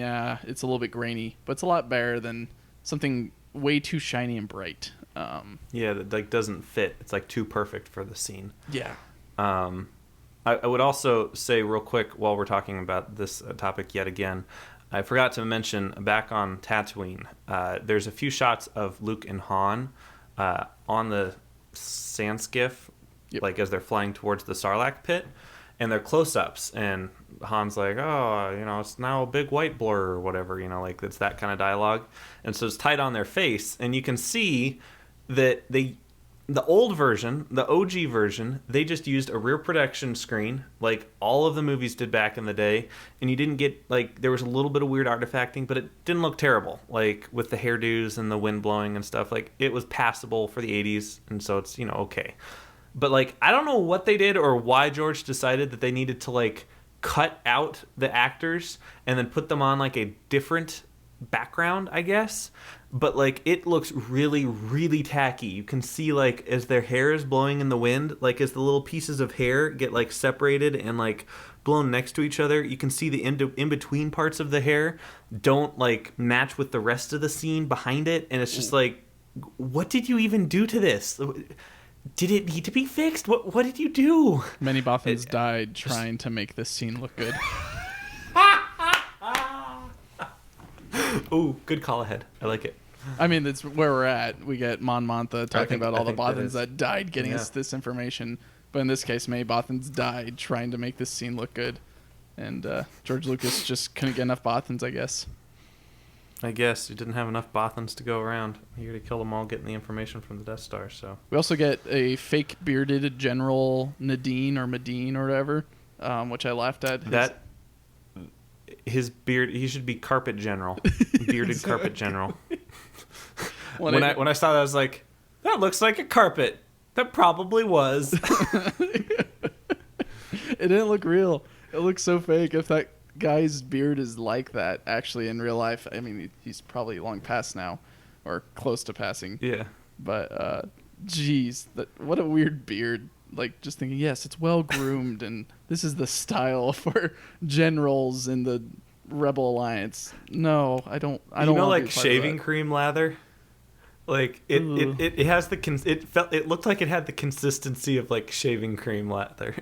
it's a little bit grainy, but it's a lot better than something way too shiny and bright. That, like, doesn't fit. It's, like, too perfect for the scene. Yeah. I would also say real quick while we're talking about this topic yet again, I forgot to mention back on Tatooine, there's a few shots of Luke and Han on the sand skiff, like as they're flying towards the Sarlacc pit, and they're close-ups, and Han's like, it's now a big white blur or whatever, like it's that kind of dialogue. And so it's tight on their face, and you can see that the old version, the OG version, they just used a rear projection screen, like all of the movies did back in the day, and you didn't get, like, there was a little bit of weird artifacting, but it didn't look terrible, like, with the hairdos and the wind blowing and stuff. Like, it was passable for the 80s, and so it's, okay. But, like, I don't know what they did or why George decided that they needed to, like, cut out the actors and then put them on, like, a different background, I guess. But, like, it looks really, really tacky. You can see, like, as their hair is blowing in the wind, like, as the little pieces of hair get, like, separated and, like, blown next to each other, you can see the in-between parts of the hair don't, like, match with the rest of the scene behind it. And it's just like, what did you even do to this? Did it need to be fixed? What did you do? Many Bothans died trying to make this scene look good. Ooh, good call ahead. I like it. I mean, that's where we're at. We get Mon Mothma talking about all the Bothans that died getting us this information. But in this case, many Bothans died trying to make this scene look good. And George Lucas just couldn't get enough Bothans, I guess. I guess. He didn't have enough Bothans to go around. He already killed them all getting the information from the Death Star, so. We also get a fake bearded General Nadine or Medine or whatever, which I laughed at. His beard, he should be Carpet General. Bearded exactly. Carpet General. When I saw that, I was like, that looks like a carpet. That probably was. It didn't look real. It looks so fake. If that guy's beard is like that, actually, in real life, I mean, he's probably long past now, or close to passing. Yeah. But, geez, what a weird beard. Like, just thinking, yes, it's well groomed, and this is the style for generals in the Rebel Alliance. No, I don't. Like shaving cream lather. Like it has it looked like it had the consistency of like shaving cream lather.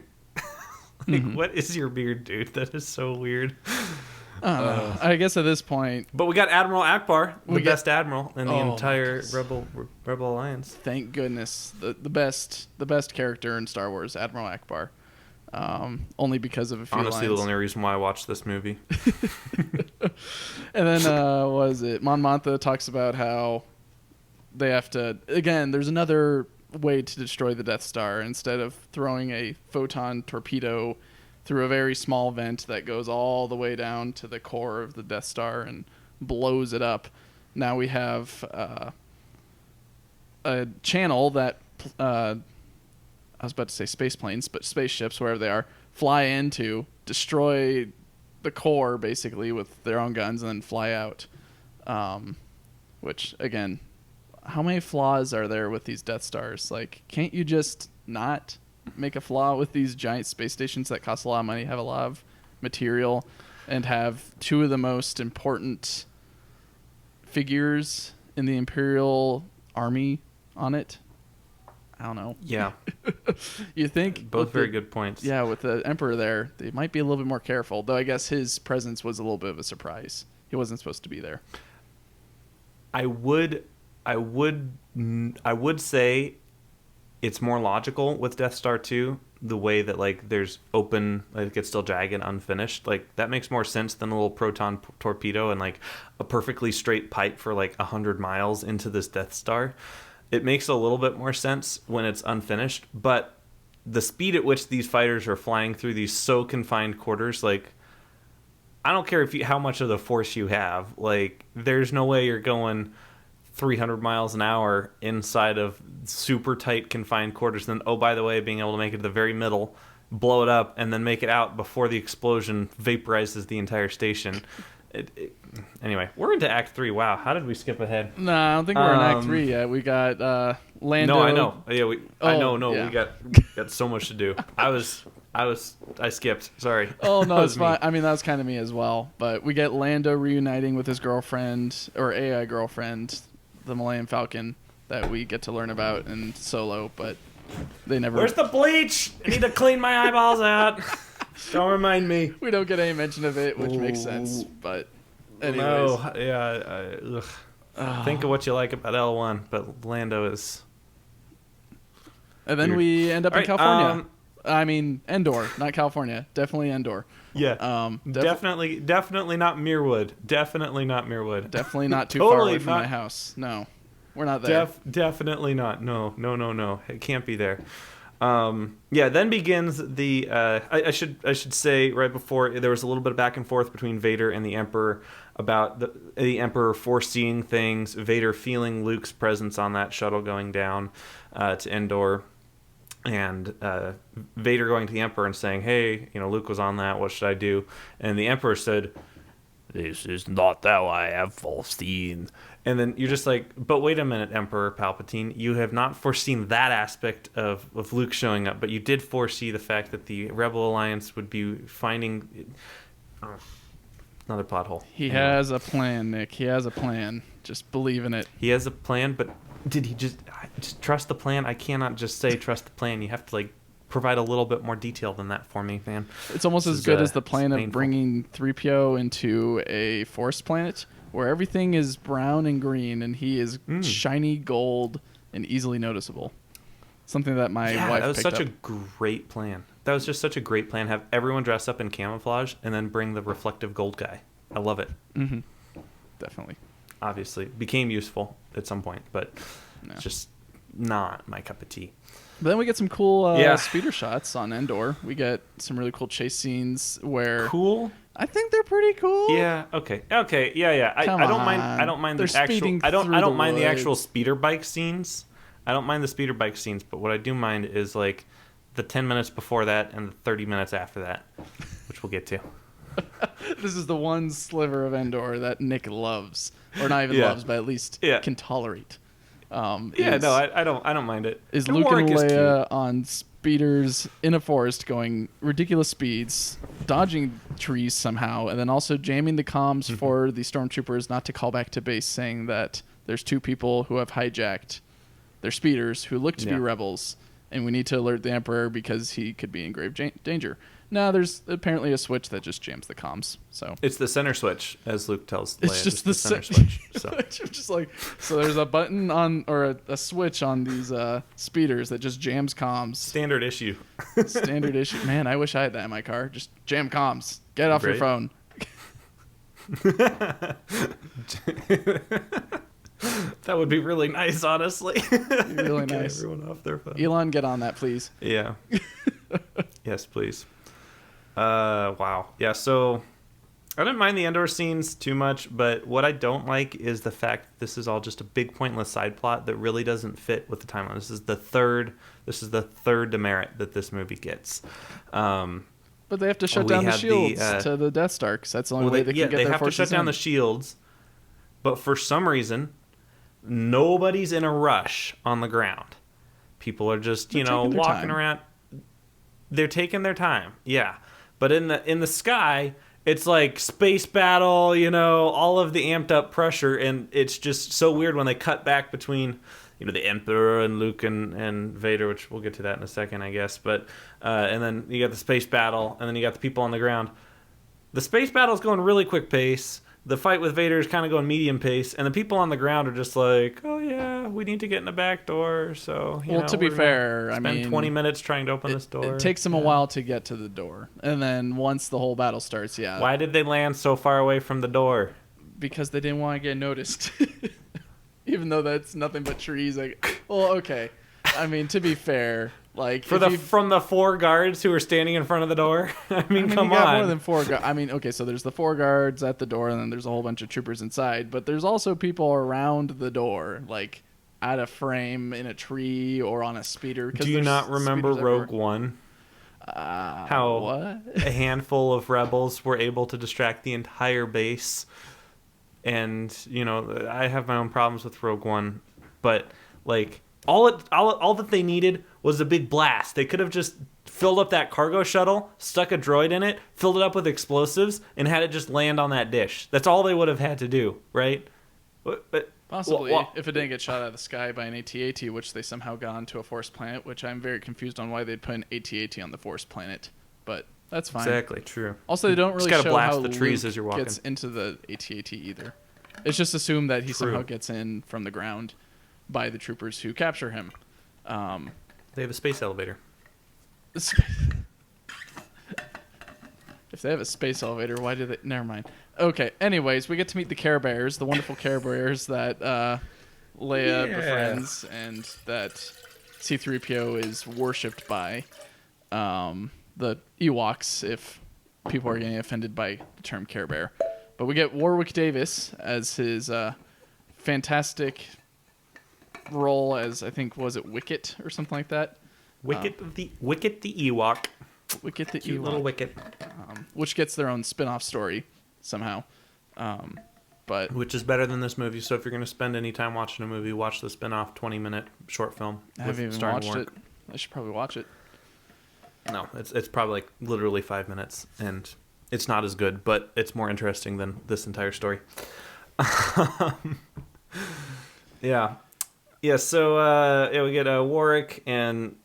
Like, what is your beard, dude? That is so weird. I guess at this point, But we got Admiral Akbar, the We got- best admiral in the Oh, entire yes. Rebel Alliance. thank goodness, the best character in Star Wars, Admiral Akbar. Only because of a few Honestly, lines. the only reason why I watched this movie. And then what was it? Mon Mothma talks about how they have to. Again, there's another way to destroy the Death Star. Instead of throwing a photon torpedo through a very small vent that goes all the way down to the core of the Death Star and blows it up, now we have a channel that I was about to say space planes, but spaceships, wherever they are, fly into, destroy the core basically with their own guns, and then fly out. Which, again, how many flaws are there with these Death Stars? Like, can't you just not make a flaw with these giant space stations that cost a lot of money, have a lot of material, and have two of the most important figures in the Imperial Army on it? I don't know. Yeah, You think both with very the- good points. Yeah, with the Emperor there, they might be a little bit more careful. Though I guess his presence was a little bit of a surprise. He wasn't supposed to be there. I would say it's more logical with Death Star 2, the way that like there's open, like it's still jagged and unfinished. Like that makes more sense than a little proton torpedo and like a perfectly straight pipe for like 100 miles into this Death Star. It makes a little bit more sense when it's unfinished, but the speed at which these fighters are flying through these so confined quarters, like I don't care how much of the force you have, like there's no way you're going 300 miles an hour inside of super tight confined quarters. And then, oh, by the way, being able to make it to the very middle, blow it up, and then make it out before the explosion vaporizes the entire station. Anyway, we're into Act 3. Wow, how did we skip ahead? No, I don't think we're in Act 3 yet. We got Lando. No, I know. Yeah, yeah. we got so much to do. I skipped. Sorry. Oh, no, That it's was me. fine. I mean, that was kind of me as well. But we get Lando reuniting with his girlfriend, or AI girlfriend, the Millennium Falcon, that we get to learn about in Solo, but they never... Where's the bleach? I need to clean my eyeballs out. Don't remind me. We don't get any mention of it, which makes sense. But anyways. No, yeah. Think of what you like about L1, but Lando is... And then weird. we end up All in right, California. I mean, Endor, not California. Definitely Endor. Yeah. Definitely not Mirwood. Definitely not Mirwood. Definitely not too Totally far away from not- my house. No, we're not there. Definitely not. No. It can't be there. Yeah, then begins the I should say right before, there was a little bit of back and forth between Vader and the Emperor about the Emperor foreseeing things, Vader feeling Luke's presence on that shuttle going down to Endor, and Vader going to the Emperor and saying, hey, Luke was on that, what should I do? And the Emperor said, this is not how I have foreseen. And then you're just like, but wait a minute, Emperor Palpatine, you have not foreseen that aspect of Luke showing up, but you did foresee the fact that the Rebel Alliance would be finding another plot hole. He Anyway. has a plan, Nick. He has a plan. Just believe in it. He has a plan, but did he just trust the plan? I cannot just say trust the plan. You have to provide a little bit more detail than that for me, man. It's almost This as is, good as the plan it's of painful. bringing 3PO into a forest planet where everything is brown and green and he is shiny gold and easily noticeable. Something that my wife that was picked such up. a great plan. That was just such a great plan. Have everyone dress up in camouflage and then bring the reflective gold guy. I love it. Mm-hmm. Definitely. Obviously, became useful at some point, but No. it's just not my cup of tea. But then we get some cool Yeah. speeder shots on Endor. We get some really cool chase scenes where Cool. I think they're pretty cool. Yeah. Okay. Yeah. I Come don't mind. on. I don't mind They're the actual. speeding I don't through the mind the actual woods. speeder bike scenes. I don't mind the speeder bike scenes, but what I do mind is like the 10 minutes before that and the 30 minutes after that, which we'll get to. This is the one sliver of Endor that Nick loves, or not even Yeah. loves, but at least Yeah. can tolerate. Yeah. No, I don't mind it. Is And Luke and Warwick is Leia on speeders in a forest going ridiculous speeds, dodging trees somehow, and then also jamming the comms Mm-hmm. for the stormtroopers not to call back to base, saying that there's two people who have hijacked their speeders who look to be Yeah. rebels, and we need to alert the Emperor because he could be in grave danger. No, there's apparently a switch that just jams the comms. So it's the center switch, as Luke tells Leia. it's just the center switch. So just like, so there's a button on or a switch on these speeders that just jams comms. Standard issue. Standard issue. Man, I wish I had that in my car. Just jam comms. Get off your phone. That would be really nice, honestly. Really Get nice. everyone off their phone. Elon, get on that, please. Yeah. Yes, please. Wow. Yeah, so I didn't mind the Endor scenes too much, but what I don't like is the fact that this is all just a big pointless side plot that really doesn't fit with the timeline. This is the third demerit that this movie gets. But they have to shut down the shields to the Death Star, because that's the only way they can get their forces in. They have to shut down the shields, but for some reason, nobody's in a rush on the ground. People are just, walking around. They're taking their time, yeah. But in the sky, it's like space battle, all of the amped up pressure, and it's just so weird when they cut back between, the Emperor and Luke and Vader, which we'll get to that in a second, I guess. But and then you got the space battle, and then you got the people on the ground. The space battle is going really quick pace. The fight with Vader is kind of going medium pace, and the people on the ground are just like, "Oh yeah, we need to get in the back door." So, to be fair, spend 20 minutes trying to open this door. It takes them a while to get to the door, and then once the whole battle starts, yeah. Why did they land so far away from the door? Because they didn't want to get noticed. Even though that's nothing but trees. Okay. I mean, to be fair, from the 4 guards who are standing in front of the door. Come you on. got more than 4 guards. Okay, so there's the 4 guards at the door, and then there's a whole bunch of troopers inside. But there's also people around the door, like out of frame in a tree or on a speeder. Do you not remember Rogue One? How a handful of rebels were able to distract the entire base. And, I have my own problems with Rogue One, but all that they needed was a big blast. They could have just filled up that cargo shuttle, stuck a droid in it, filled it up with explosives, and had it just land on that dish. That's all they would have had to do, right? But possibly, if it didn't get shot out of the sky by an AT-AT, which they somehow got onto a forest planet, which I'm very confused on why they'd put an AT-AT on the forest planet, but that's fine. Exactly, true. Also, they don't really show blast how the trees Luke as you're walking. Gets into the AT-AT either. It's just assumed that he somehow gets in from the ground by the troopers who capture him. They have a space elevator. If they have a space elevator, why do they... Never mind. Okay, anyways, we get to meet the Care Bears, the wonderful Care Bears that Leia befriends and that C-3PO is worshipped by. The Ewoks, if people are getting offended by the term Care Bear. But we get Warwick Davis as his fantastic role as, I think, was it Wicket or something like that? Wicket the Ewok. Wicket the Cute Ewok. little Wicket. Which gets their own spin-off story somehow. But which is better than this movie, so if you're going to spend any time watching a movie, watch the spin-off 20-minute short film. I haven't even watched it. I should probably watch it. No, it's probably literally 5 minutes, and it's not as good, but it's more interesting than this entire story. Yeah. So we get Warwick, and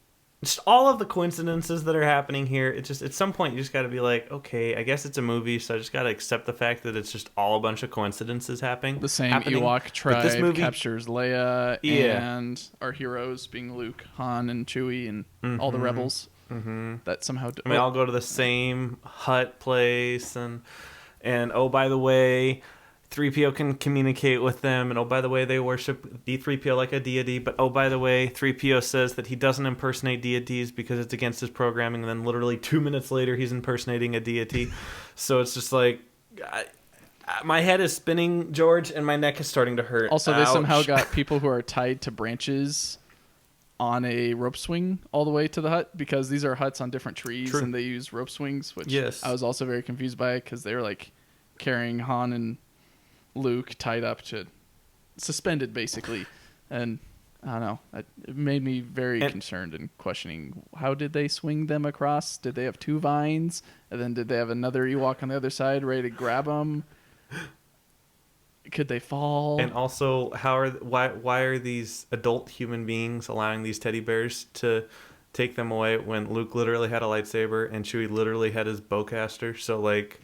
just all of the coincidences that are happening here. It's just at some point you just got to be like, okay, I guess it's a movie, so I just got to accept the fact that it's just all a bunch of coincidences happening. The same Ewok tribe captures Leia and our heroes being Luke, Han, and Chewie, and all the rebels. Mm-hmm. That somehow we all go to the same hut place, and oh, by the way, 3PO can communicate with them, and oh, by the way, they worship D3PO like a deity, but oh, by the way, 3PO says that he doesn't impersonate deities because it's against his programming, and then literally 2 minutes later he's impersonating a deity. So it's just like my head is spinning, George, and my neck is starting to hurt. Also, they somehow got people who are tied to branches on a rope swing all the way to the hut, because these are huts on different trees. True. And they use rope swings, which I was also very confused by, because they were like carrying Han and Luke tied up to suspended basically, and I don't know, it made me very concerned and questioning, how did they swing them across? Did they have 2 vines, and then did they have another Ewok on the other side ready to grab them? Could they fall? And also, why are these adult human beings allowing these teddy bears to take them away when Luke literally had a lightsaber and Chewie literally had his bowcaster. So like,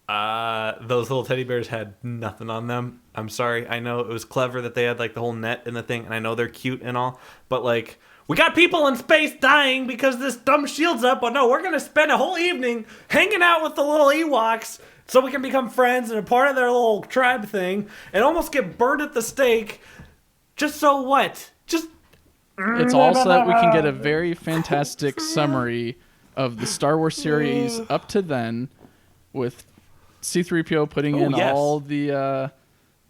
those little teddy bears had nothing on them. I'm sorry. I know it was clever that they had like the whole net in the thing, and I know they're cute and all, but like, we got people in space dying because this dumb shield's up, but no, we're going to spend a whole evening hanging out with the little Ewoks so we can become friends and a part of their little tribe thing and almost get burned at the stake. Just so what? Just... It's also that we can get a very fantastic summary of the Star Wars series up to then with C-3PO putting in all the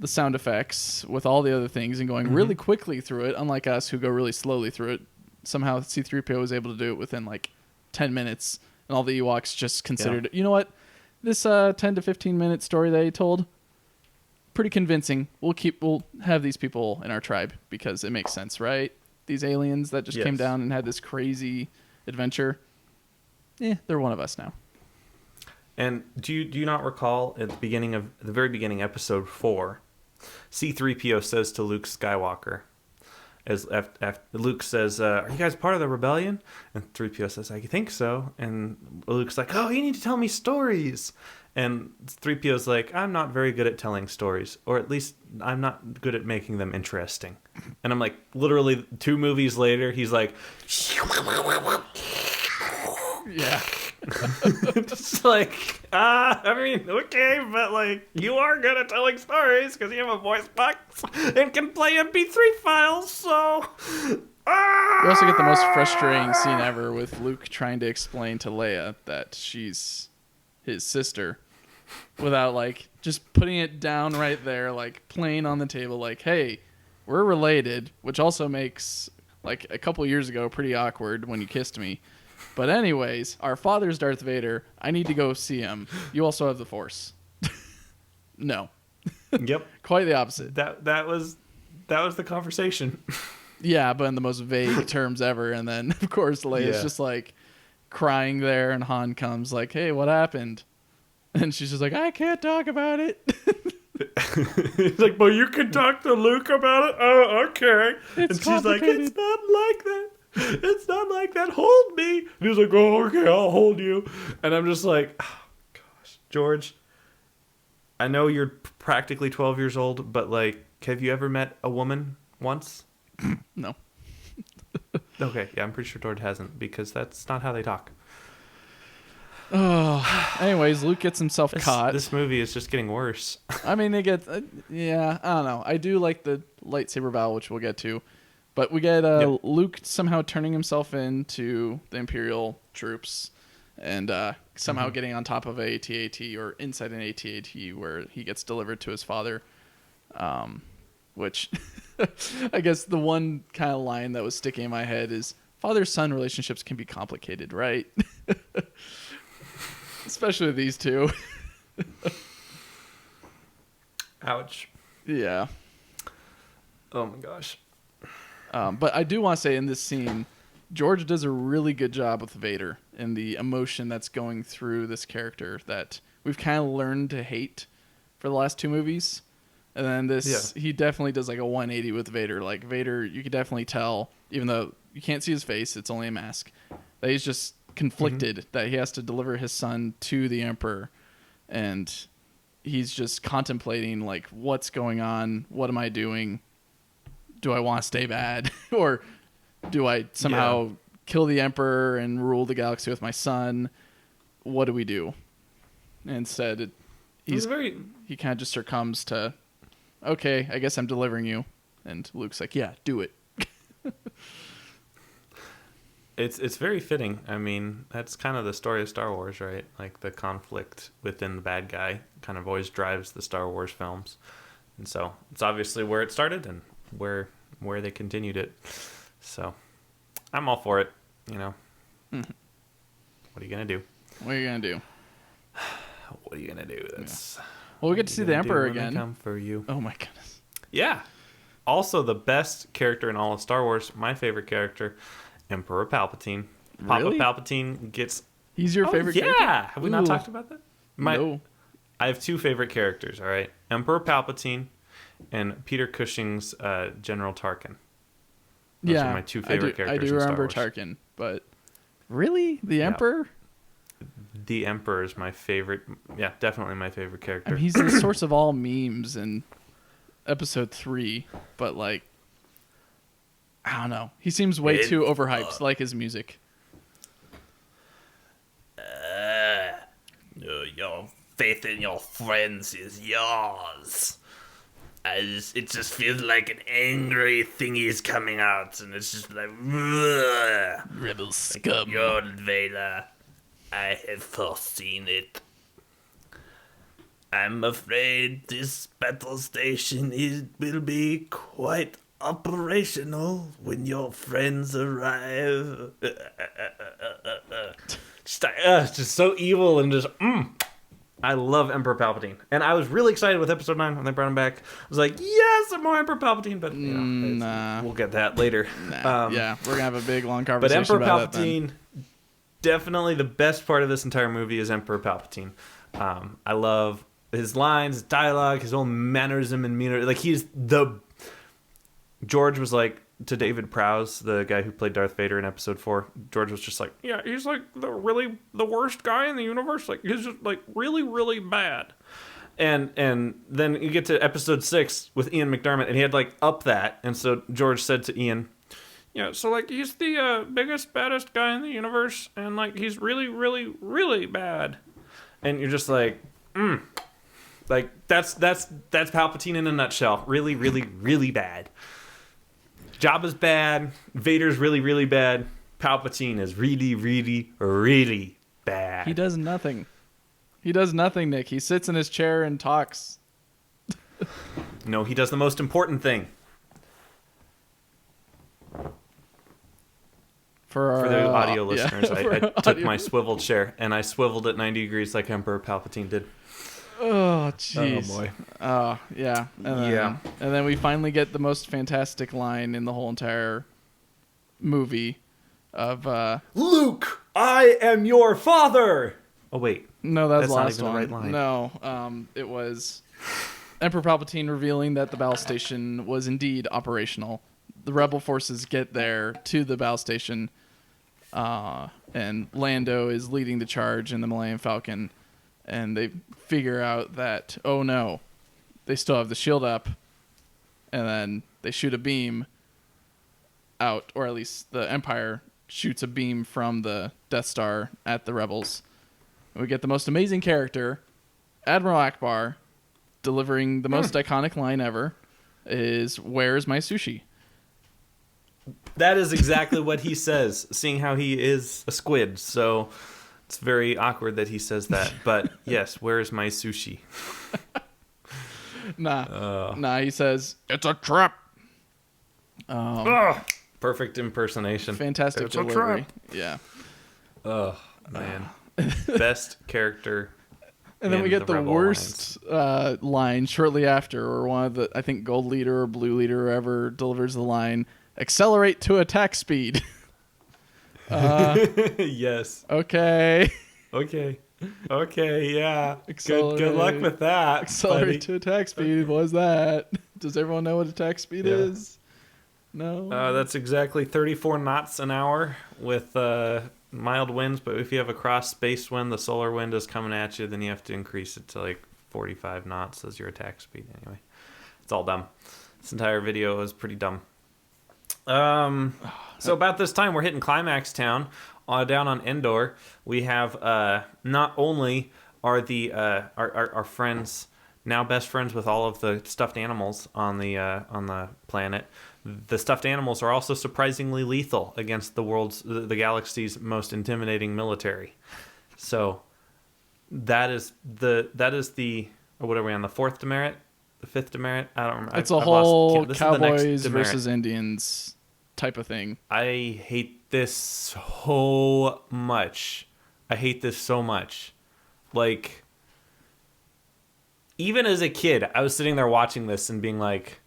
sound effects with all the other things and going really quickly through it, unlike us who go really slowly through it. Somehow C-3PO was able to do it within like 10 minutes, and all the Ewoks just considered, you know what, this 10 to 15 minute story they told, pretty convincing. We'll have these people in our tribe because it makes sense, right? These aliens that just came down and had this crazy adventure. They're one of us now. And do you not recall at the very beginning, episode 4, C-3PO says to Luke Skywalker, as Luke says, "Are you guys part of the rebellion?" And 3PO says, "I think so." And Luke's like, "Oh, you need to tell me stories." And 3PO's like, "I'm not very good at telling stories, or at least I'm not good at making them interesting." And I'm like, literally 2 movies later, he's like, yeah. Just like, I mean, okay, but like, you are good at telling stories because you have a voice box and can play MP3 files, so... We also get the most frustrating scene ever with Luke trying to explain to Leia that she's his sister without like just putting it down right there, like plain on the table, like, hey, we're related, which also makes like a couple years ago pretty awkward when you kissed me. But anyways, our father's Darth Vader. I need to go see him. You also have the Force. No. Yep. Quite the opposite. That was the conversation. Yeah, but in the most vague terms ever. And then, of course, Leia's just like crying there, and Han comes like, hey, what happened? And she's just like, I can't talk about it. He's like, but you can talk to Luke about it? Oh, okay. And she's like, it's not like that. It's not like that. Hold me. And he's like, oh, okay, I'll hold you. And I'm just like, oh, gosh, George, I know you're practically 12 years old, but like, have you ever met a woman once? No. Okay, yeah, I'm pretty sure George hasn't, because that's not how they talk. Oh, anyways, Luke gets himself caught. This movie is just getting worse. I mean, they get, I don't know. I do like the lightsaber battle, which we'll get to. But we get Luke somehow turning himself into the Imperial troops and somehow getting on top of a AT-AT or inside an AT-AT where he gets delivered to his father, which I guess the one kind of line that was sticking in my head is father-son relationships can be complicated, right? Especially these two. Ouch. Yeah. Oh my gosh. But I do want to say in this scene, George does a really good job with Vader and the emotion that's going through this character that we've kind of learned to hate for the last 2 movies. And then this, he definitely does like a 180 with Vader. Like Vader, you could definitely tell, even though you can't see his face, it's only a mask, that he's just conflicted that he has to deliver his son to the Emperor. And he's just contemplating like, what's going on? What am I doing? Do I want to stay bad? Or do I somehow kill the Emperor and rule the galaxy with my son? What do we do? And instead, he kind of just succumbs to, okay, I guess I'm delivering you. And Luke's like, yeah, do it. It's very fitting. I mean, that's kind of the story of Star Wars, right? Like the conflict within the bad guy kind of always drives the Star Wars films. And so it's obviously where it started and where they continued it. So I'm all for it, you know. What are you gonna do? What are you gonna do? What are you gonna do? That's well, we get to see the Emperor again. Come for you. Oh my goodness. Yeah. Also, the best character in all of Star Wars, my favorite character, Emperor Palpatine. Really? Papa Palpatine gets. He's your favorite character? Yeah. Have we not talked about that? No. I have 2 favorite characters. All right, Emperor Palpatine and Peter Cushing's General Tarkin. Those are my two favorite characters. I do remember Tarkin, but really, the Emperor. The Emperor is my favorite. Yeah, definitely my favorite character. I mean, he's the source of all memes in Episode 3, but like, I don't know. He seems way too overhyped, like his music. Your faith in your friends is yours. It just feels like an angry thingy is coming out, and it's just like, Rebel scum. Lord Vader, I have foreseen it. I'm afraid this battle station will be quite operational when your friends arrive. Just so evil and just I love Emperor Palpatine, and I was really excited with Episode 9 when they brought him back. I was like, yes, some more Emperor Palpatine, but we'll get that later. Yeah, we're gonna have a big long conversation. But Emperor about Palpatine, definitely the best part of this entire movie is Emperor Palpatine. I love his lines, his dialogue, his own mannerism and demeanor. Like George was like, to David Prowse, the guy who played Darth Vader in Episode 4, George was just like, yeah, he's like the worst guy in the universe. Like, he's just like really, really bad. And then you get to Episode 6 with Ian McDiarmid, and he had like up that. And so George said to Ian, yeah, so like he's the biggest, baddest guy in the universe, and like he's really, really, really bad. And you're just like, like that's Palpatine in a nutshell. Really, really, really bad. Jabba's bad. Vader's really, really bad. Palpatine is really, really, really bad. He does nothing. He does nothing, Nick. He sits in his chair and talks. No, he does the most important thing. For the audio listeners, I took my swivel chair and I swiveled it 90 degrees like Emperor Palpatine did. Oh, jeez. Oh, boy. Oh, yeah. And then we finally get the most fantastic line in the whole entire movie of... Luke, I am your father! Oh, wait. No, that's the not last even one. the right line. No, it was Emperor Palpatine revealing that the battle station was indeed operational. The rebel forces get there to the battle station, and Lando is leading the charge in the Millennium Falcon. And they figure out that, oh no, they still have the shield up. And then they shoot a beam out, or at least the Empire shoots a beam from the Death Star at the rebels. And we get the most amazing character, Admiral Akbar, delivering the most iconic line ever, is, "Where's my sushi?" That is exactly what he says, seeing how he is a squid, so... It's very awkward that he says that, but yes, where is my sushi? Nah, he says, "It's a trap." Perfect impersonation. Fantastic it's delivery. Yeah. Oh, man. Best character. And then we get the worst line shortly after, or one of the, I think, gold leader or blue leader or whoever delivers the line, "Accelerate to attack speed." Yes. Okay, yeah. Good luck with that. Accelerate to attack speed. What was that? Does everyone know what attack speed is? No. That's exactly 34 knots an hour with mild winds, but if you have a cross space wind, the solar wind is coming at you, then you have to increase it to like 45 knots as your attack speed. Anyway, it's all dumb. This entire video is pretty dumb. So about this time, we're hitting Climax Town, down on Endor. We have not only are the our friends now best friends with all of the stuffed animals on the planet. The stuffed animals are also surprisingly lethal against the galaxy's most intimidating military. So that is the what are we on, the fourth demerit? The fifth demerit? I don't remember. It's a whole cowboys versus Indians type of thing. I hate this so much. Like, even as a kid, I was sitting there watching this and being like,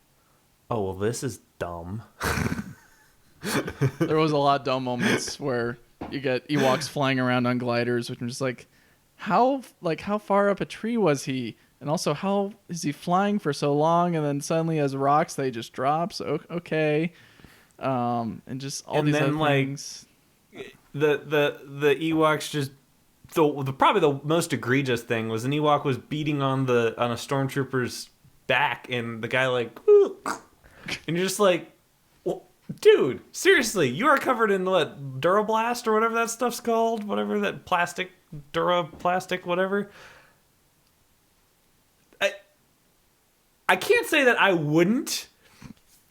oh, well, this is dumb. There was a lot of dumb moments where you get Ewoks flying around on gliders, which I'm just like, how far up a tree was he? And also, how is he flying for so long? And then suddenly, as rocks, they just drop. So, okay. And just all And these then, other things. The Ewoks just probably the most egregious thing was an Ewok was beating on a stormtrooper's back, and the guy like, and you're just like, well, dude, seriously, you are covered in what, Durablast or whatever that stuff's called, whatever that plastic, Duraplastic, whatever. I can't say that I wouldn't.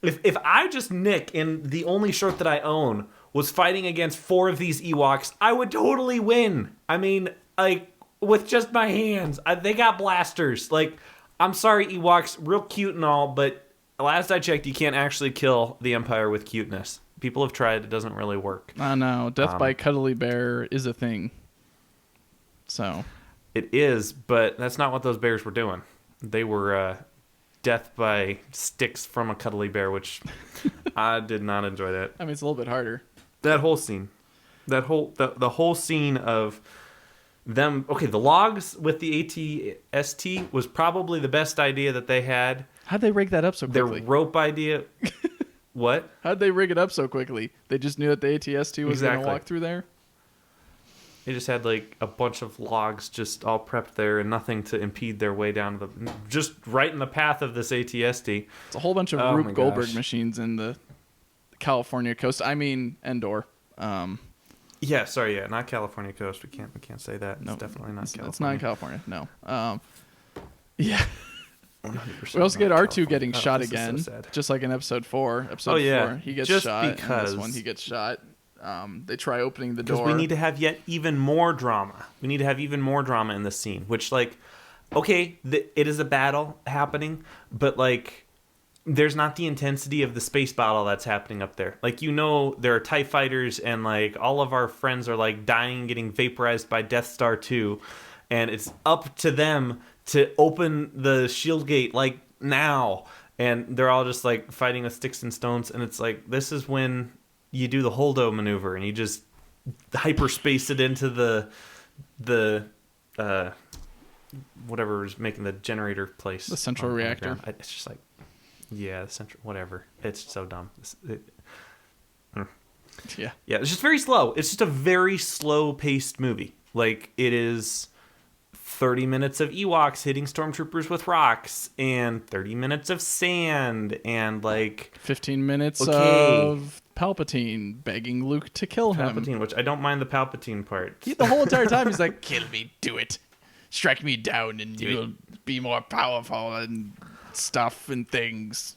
If I just Nick and the only shirt that I own was fighting against 4 of these Ewoks, I would totally win. I mean, like, with just my hands. They got blasters. Like, I'm sorry, Ewoks, real cute and all, but last I checked, you can't actually kill the Empire with cuteness. People have tried. It doesn't really work. I know. Death by cuddly bear is a thing. So. It is, but that's not what those bears were doing. They were death by sticks from a cuddly bear, which I did not enjoy that. I mean, it's a little bit harder. That whole scene. The whole scene of them. Okay, the logs with the ATST was probably the best idea that they had. How'd they rig that up so quickly? Their rope idea. What? How'd they rig it up so quickly? They just knew that the ATST was going to walk through there? They just had like a bunch of logs just all prepped there and nothing to impede their way down to just right in the path of this ATST. It's a whole bunch of Rube Goldberg machines in the California coast. I mean, Endor. Yeah, sorry, not California coast. We can't say that. It's definitely not California. It's not in California. No. Yeah. 100% we also get R2 California. getting shot again, so just like in episode 4. Episode 4, he gets just shot. Because and this one, he gets shot. They try opening the door. Because we need to have yet even more drama. We need to have even more drama in this scene. Which, like, okay, it is a battle happening, but like, there's not the intensity of the space battle that's happening up there. Like, there are TIE fighters, and like all of our friends are like dying, getting vaporized by Death Star 2, and it's up to them to open the shield gate like now, and they're all just like fighting with sticks and stones, and it's like, this is when you do the Holdo maneuver and you just hyperspace it into the whatever is making the generator place. The central reactor. It's just like, yeah, the central, whatever. It's so dumb. Yeah. Yeah, it's just very slow. It's just a very slow-paced movie. Like, it is 30 minutes of Ewoks hitting stormtroopers with rocks and 30 minutes of sand and like 15 minutes of Palpatine begging Luke to kill him. Palpatine, which I don't mind the Palpatine part. The whole entire time he's like, kill me, do it. Strike me down and you'll be more powerful and stuff and things.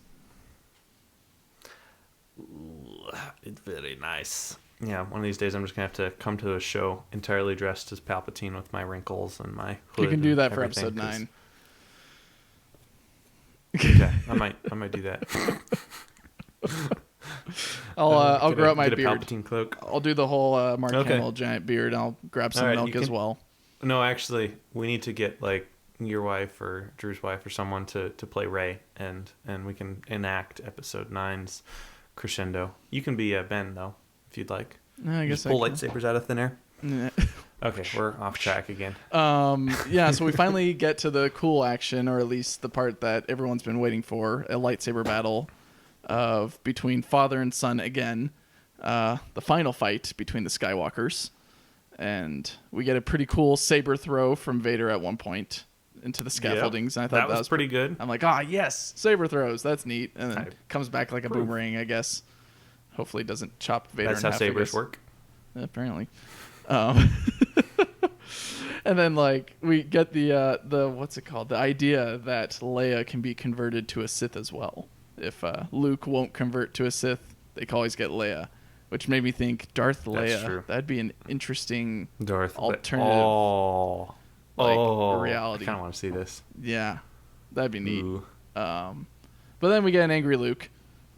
It's very nice. Yeah, one of these days I'm just going to have to come to a show entirely dressed as Palpatine with my wrinkles and my hood. You can do that for episode 9. Okay, I might do that. I'll grow out my get a beard. Palpatine cloak. I'll do the whole Mark Hamill giant beard. I'll grab some milk as well. No, actually, we need to get like your wife or Drew's wife or someone to play Rey, and we can enact episode 9's crescendo. You can be Ben though, if you'd like. I guess just pull lightsabers out of thin air. Yeah. Okay, we're off track again. Yeah, so we finally get to the cool action, or at least the part that everyone's been waiting for, a lightsaber battle of between father and son again. The final fight between the Skywalkers. And we get a pretty cool saber throw from Vader at one point into the scaffoldings. Yep, and I thought that was pretty good. I'm like, yes, saber throws. That's neat. And then comes back like a boomerang, I guess. Hopefully it doesn't chop Vader in half. That's how sabers work. Apparently. And then like we get the what's it called? The idea that Leia can be converted to a Sith as well. If Luke won't convert to a Sith, they can always get Leia, which made me think Darth Leia. That's true. That'd be an interesting alternative reality. I kind of want to see this. Yeah, that'd be neat. But then we get an angry Luke.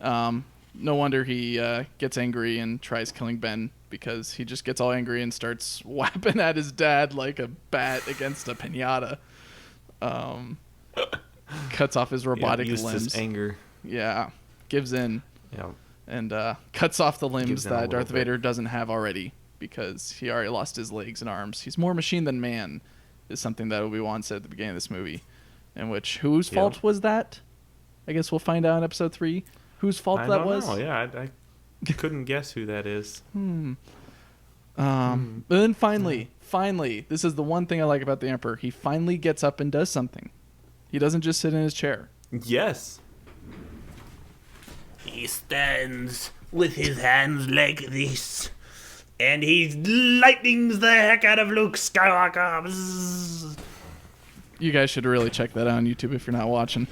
No wonder he gets angry and tries killing Ben, because he just gets all angry and starts whapping at his dad like a bat against a piñata. Cuts off his robotic limbs. His anger. Yeah, gives in. Yeah. And cuts off the limbs that Darth Vader doesn't have already, because he already lost his legs and arms. He's more machine than man, is something that Obi-Wan said at the beginning of this movie. In which, whose fault was that? I guess we'll find out in episode 3 whose fault that was. I don't know. Yeah, Couldn't guess who that is. But then finally, this is the one thing I like about the Emperor. He finally gets up and does something. He doesn't just sit in his chair. Yes. He stands with his hands like this, and he lightnings the heck out of Luke Skywalker. Bzzz. You guys should really check that out on YouTube if you're not watching.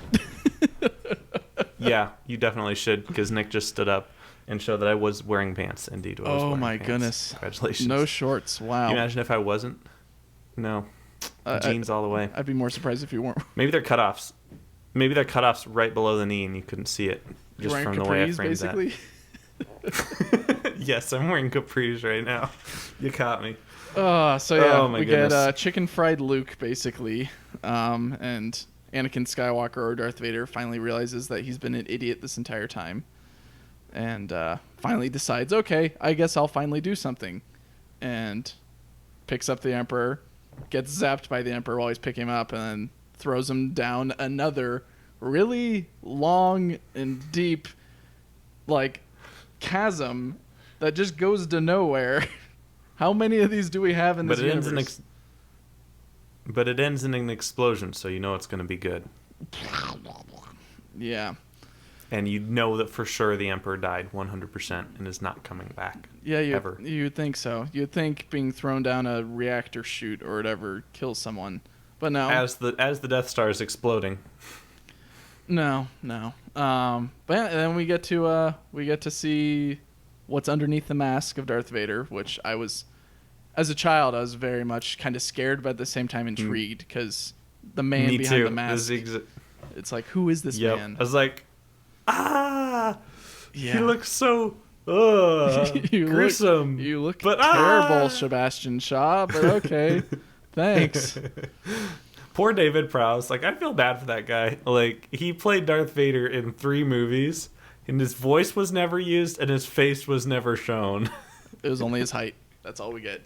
Yeah, you definitely should, because Nick just stood up and showed that I was wearing pants. Indeed, I was Oh wearing my pants. goodness. Congratulations. No shorts. Wow. Can you imagine if I wasn't? No. Jeans all the way. I'd be more surprised if you weren't. Maybe they're cutoffs. Maybe they're cutoffs right below the knee and you couldn't see it just Wearing from the way I capris, framed basically. that. Yes, I'm wearing capris right now. You caught me. So yeah, Oh my we goodness. get chicken fried Luke basically, and Anakin Skywalker or Darth Vader finally realizes that he's been an idiot this entire time, and finally decides, okay, I guess I'll finally do something, and picks up the Emperor, gets zapped by the Emperor while he's picking him up, and then throws him down another really long and deep, like, chasm that just goes to nowhere. How many of these do we have in this universe? But it ends in an explosion, so you know it's going to be good. Yeah. And you know that for sure the Emperor died 100% and is not coming back. Yeah, ever. you'd think so. You'd think being thrown down a reactor chute or whatever kills someone. But no. As the Death Star is exploding. No. But yeah, then we get to see what's underneath the mask of Darth Vader, which as a child, I was very much kind of scared, but at the same time intrigued, because the man Me behind too. the mask, it's like, who is this man? I was like, yeah. He looks so gruesome. You look but, terrible, Sebastian Shaw, but okay. Thanks. Poor David Prowse. Like, I feel bad for that guy. Like, he played Darth Vader in 3 movies, and his voice was never used, and his face was never shown. It was only his height. That's all we get.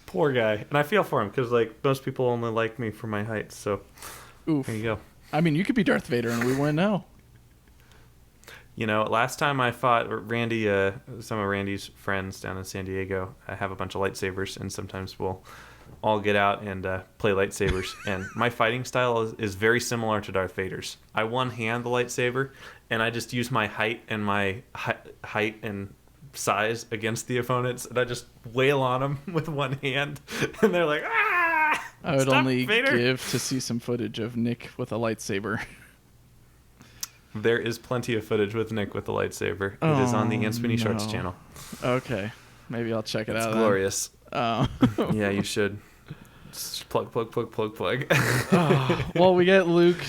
Poor guy. And I feel for him, because, like, most people only like me for my height, so Oof. there you go. I mean, you could be Darth Vader, and we wouldn't know. You know, last time I fought Randy, some of Randy's friends down in San Diego, I have a bunch of lightsabers, and sometimes we'll all get out and play lightsabers. And my fighting style is very similar to Darth Vader's. I one-hand the lightsaber, and I just use my height and my height and size against the opponents, and I just wail on them with one hand, and they're like, ah! I would Stop, only Vader! give to see some footage of Nick with a lightsaber. There is plenty of footage with Nick with the lightsaber. It is on the Ant Sweeney Shorts channel. Okay. Maybe I'll check it It's out. glorious. Then. Yeah, you should. Just plug. Well, we get Luke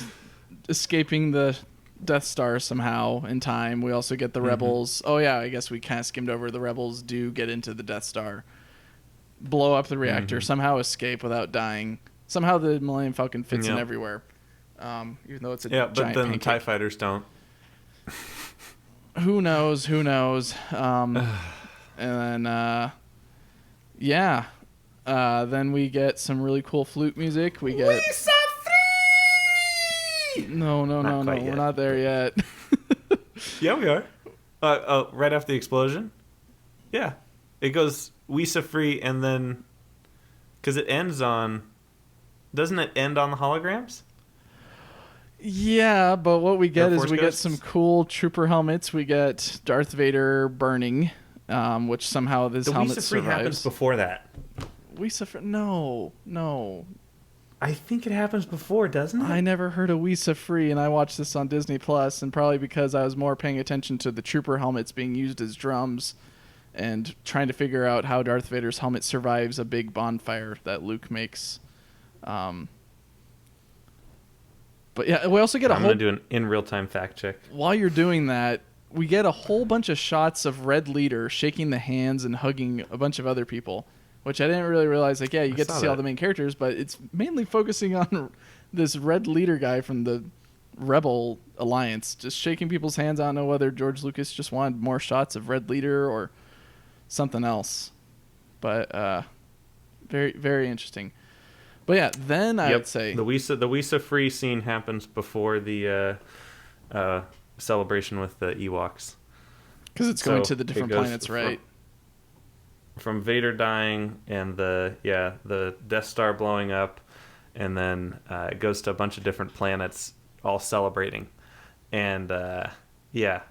escaping the Death Star somehow in time. We also get the Rebels. Oh, yeah, I guess we kind of skimmed over. The Rebels do get into the Death Star, blow up the reactor, somehow escape without dying. Somehow the Millennium Falcon fits in everywhere. Even though it's a giant but then pancake. the TIE fighters don't. Who knows? And then, then we get some really cool flute music. We get... We set free! No, Not quite we're yet. not there yet. Yeah, we are. Right after the explosion? Yeah. It goes Wisa free, and then... Because it ends on... Doesn't it end on the holograms? Yeah, but what we get Air is Force we get Ghosts? some cool trooper helmets. We get Darth Vader burning, which somehow this The helmet Wisa free happens survives. before that. No. I think it happens before, doesn't it? I never heard of Wisa Free, and I watched this on Disney Plus, and probably because I was more paying attention to the trooper helmets being used as drums and trying to figure out how Darth Vader's helmet survives a big bonfire that Luke makes. But yeah, we also get I'm going to do an in real-time fact check. While you're doing that, we get a whole bunch of shots of Red Leader shaking the hands and hugging a bunch of other people, which I didn't really realize. Like, yeah, you get to see all the main characters, but it's mainly focusing on this Red Leader guy from the Rebel Alliance, just shaking people's hands. I don't know whether George Lucas just wanted more shots of Red Leader or something else, but very, very interesting. But yeah, then I would say the Wisa free scene happens before the celebration with the Ewoks. Because it's going to the it different goes planets, right? From Vader dying and the Death Star blowing up, and then it goes to a bunch of different planets all celebrating. And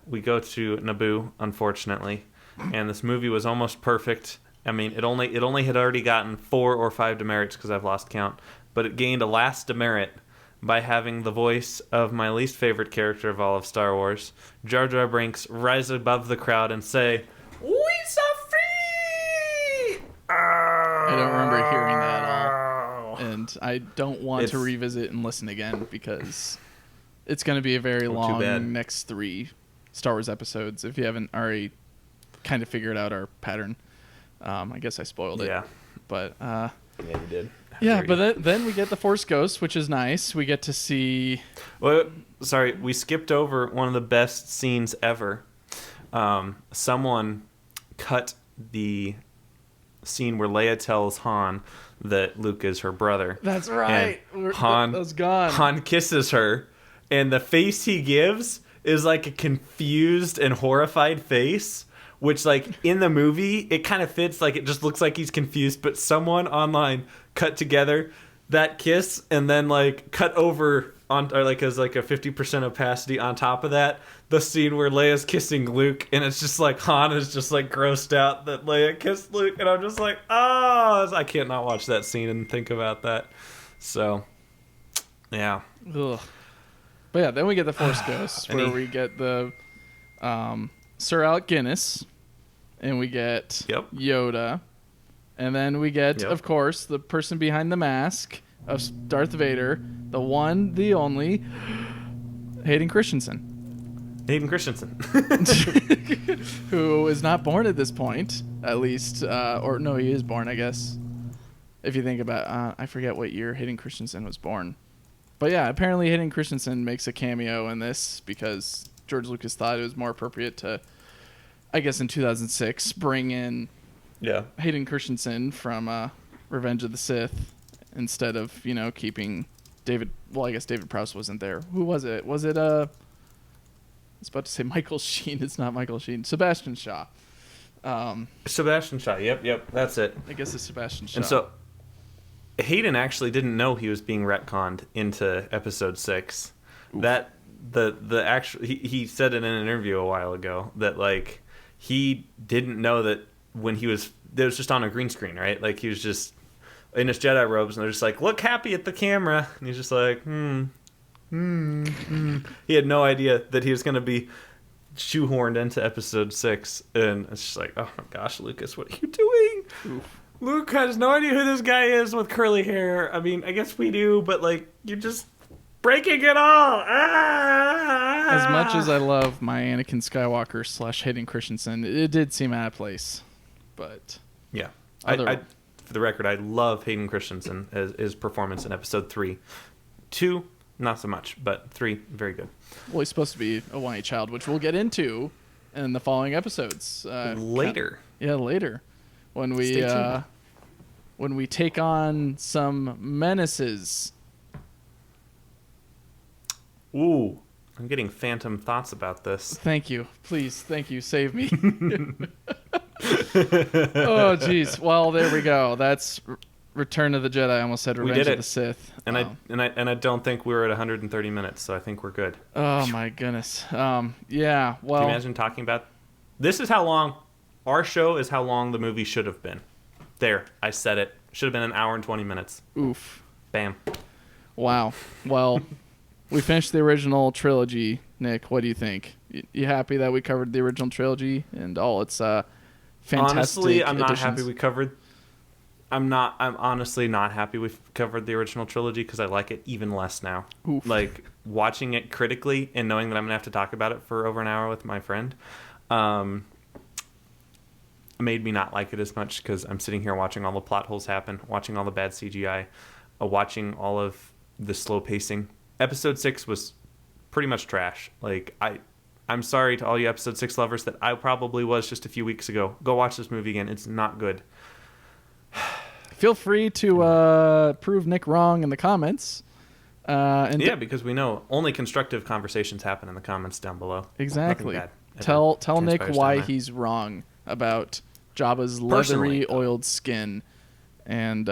we go to Naboo, unfortunately. And this movie was almost perfect. I mean, it only had already gotten 4 or 5 demerits because I've lost count, but it gained a last demerit by having the voice of my least favorite character of all of Star Wars, Jar Jar Binks, rise above the crowd and say, "We are free!" I don't remember hearing that at all. And I don't want to revisit and listen again because it's going to be a very long next 3 Star Wars episodes if you haven't already kind of figured out our pattern. I guess I spoiled it. Yeah. But yeah, you did. yeah, but then we get the Force Ghost, which is nice. We get to see... Well, sorry, we skipped over one of the best scenes ever. Someone cut the scene where Leia tells Han that Luke is her brother. That's right. Han, that's gone. Han kisses her, and the face he gives is like a confused and horrified face, which, like, in the movie, it kind of fits. Like, it just looks like he's confused, but someone online cut together that kiss and then, like, cut over on, or like, as like a 50% opacity on top of that, the scene where Leia's kissing Luke, and it's just like Han is just like grossed out that Leia kissed Luke, and I'm just like, I can't not watch that scene and think about that. So, yeah. Ugh. But yeah, then we get the Force Ghosts, where we get the Sir Alec Guinness, and we get Yoda, and then we get, of course, the person behind the mask of Darth Vader, the one, the only, Hayden Christensen. Who is not born at this point, at least. Or no, he is born, I guess. If you think about I forget what year Hayden Christensen was born. But yeah, apparently Hayden Christensen makes a cameo in this because George Lucas thought it was more appropriate to, I guess in 2006, bring in Hayden Christensen from Revenge of the Sith instead of, keeping David... Well, I guess David Prowse wasn't there. Who was it? Was it... I was about to say Michael Sheen. It's not Michael Sheen. Sebastian Shaw. Sebastian Shaw. Yep. That's it. I guess it's Sebastian Shaw. And so Hayden actually didn't know he was being retconned into Episode 6. Oof. That the actual he said in an interview a while ago that like he didn't know that when it was just on a green screen, right? Like he was just in his Jedi robes, and they're just like, look happy at the camera, and he's just like, He had no idea that he was going to be shoehorned into Episode 6, and it's just like, oh my gosh, Lucas, what are you doing? Oof. Luke has no idea who this guy is with curly hair. I mean, I guess we do, but like, you're just breaking it all. As much as I love my Anakin Skywalker / Hayden Christensen, it did seem out of place. But yeah, I for the record, I love Hayden Christensen as his performance in Episode 3. 2, not so much, but 3, very good. Well, he's supposed to be a whiny child, which we'll get into in the following episodes. Later. Later. When we take on some menaces. Ooh, I'm getting phantom thoughts about this. Thank you. Please, thank you. Save me. Oh, jeez. Well, there we go. That's Return of the Jedi. I almost said Revenge of the Sith. And I don't think we were at 130 minutes, so I think we're good. Oh my goodness. Yeah. Well, can you imagine talking about this? Is how long our show is. How long the movie should have been. There, I said it. Should have been an hour and 20 minutes. Oof. Bam. Wow. Well, we finished the original trilogy. Nick, what do you think? You happy that we covered the original trilogy and all its fantastic Honestly, I'm not additions? happy we covered. I'm honestly not happy we covered the original trilogy because I like it even less now. Oof. Like watching it critically and knowing that I'm gonna have to talk about it for over an hour with my friend, made me not like it as much because I'm sitting here watching all the plot holes happen, watching all the bad CGI, watching all of the slow pacing. Episode 6 was pretty much trash. Like I'm sorry to all you Episode 6 lovers that I probably was just a few weeks ago. Go watch this movie again. It's not good. Feel free to prove Nick wrong in the comments. Because we know only constructive conversations happen in the comments down below. Exactly. Tell Nick transpires why down there. he's wrong about Jabba's Personally, leathery, oiled skin and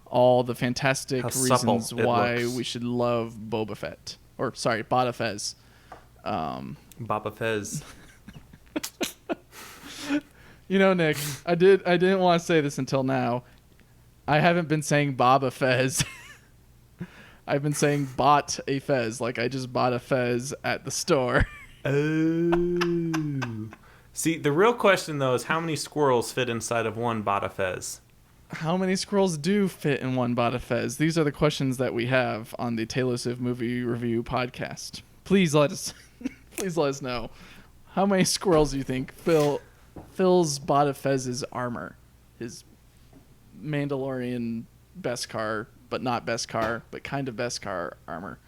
all the fantastic How supple reasons it why looks. we should love Boba Fett. Or, sorry, Bada Fez. Baba Fez. You know, Nick, I didn't want to say this until now. I haven't been saying Baba Fez. I've been saying bought a Fez, like I just bought a Fez at the store. Oh. See, the real question, though, is how many squirrels fit inside of one Bada Fez? How many squirrels do fit in one Bada Fez? These are the questions that we have on the Tailosive Movie Review podcast. Please let us know. How many squirrels do you think fills Bada Fez's armor? His Mandalorian Beskar, but not Beskar, but kind of Beskar armor.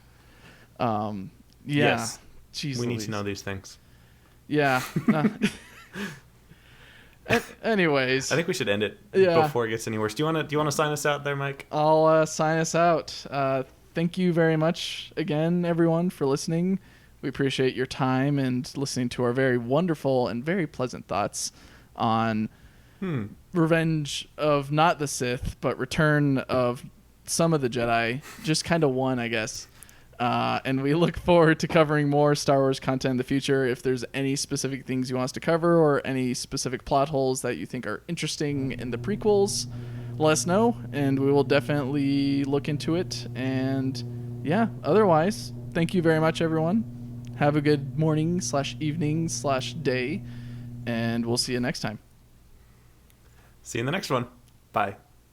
Yes. Jeez We need Louise. to know these things. Yeah. Anyways, I think we should end it Yeah. before it gets any worse. Do you want to sign us out there, Mike? I'll sign us out. Thank you very much again, everyone, for listening. We appreciate your time and listening to our very wonderful and very pleasant thoughts on Revenge of not the Sith, but Return of some of the Jedi. Just kind of one, I guess. And we look forward to covering more Star Wars content in the future. If there's any specific things you want us to cover or any specific plot holes that you think are interesting in the prequels, let us know, and we will definitely look into it. And yeah, otherwise, thank you very much, everyone. Have a good morning / evening / day, and we'll see you next time. See you in the next one. Bye.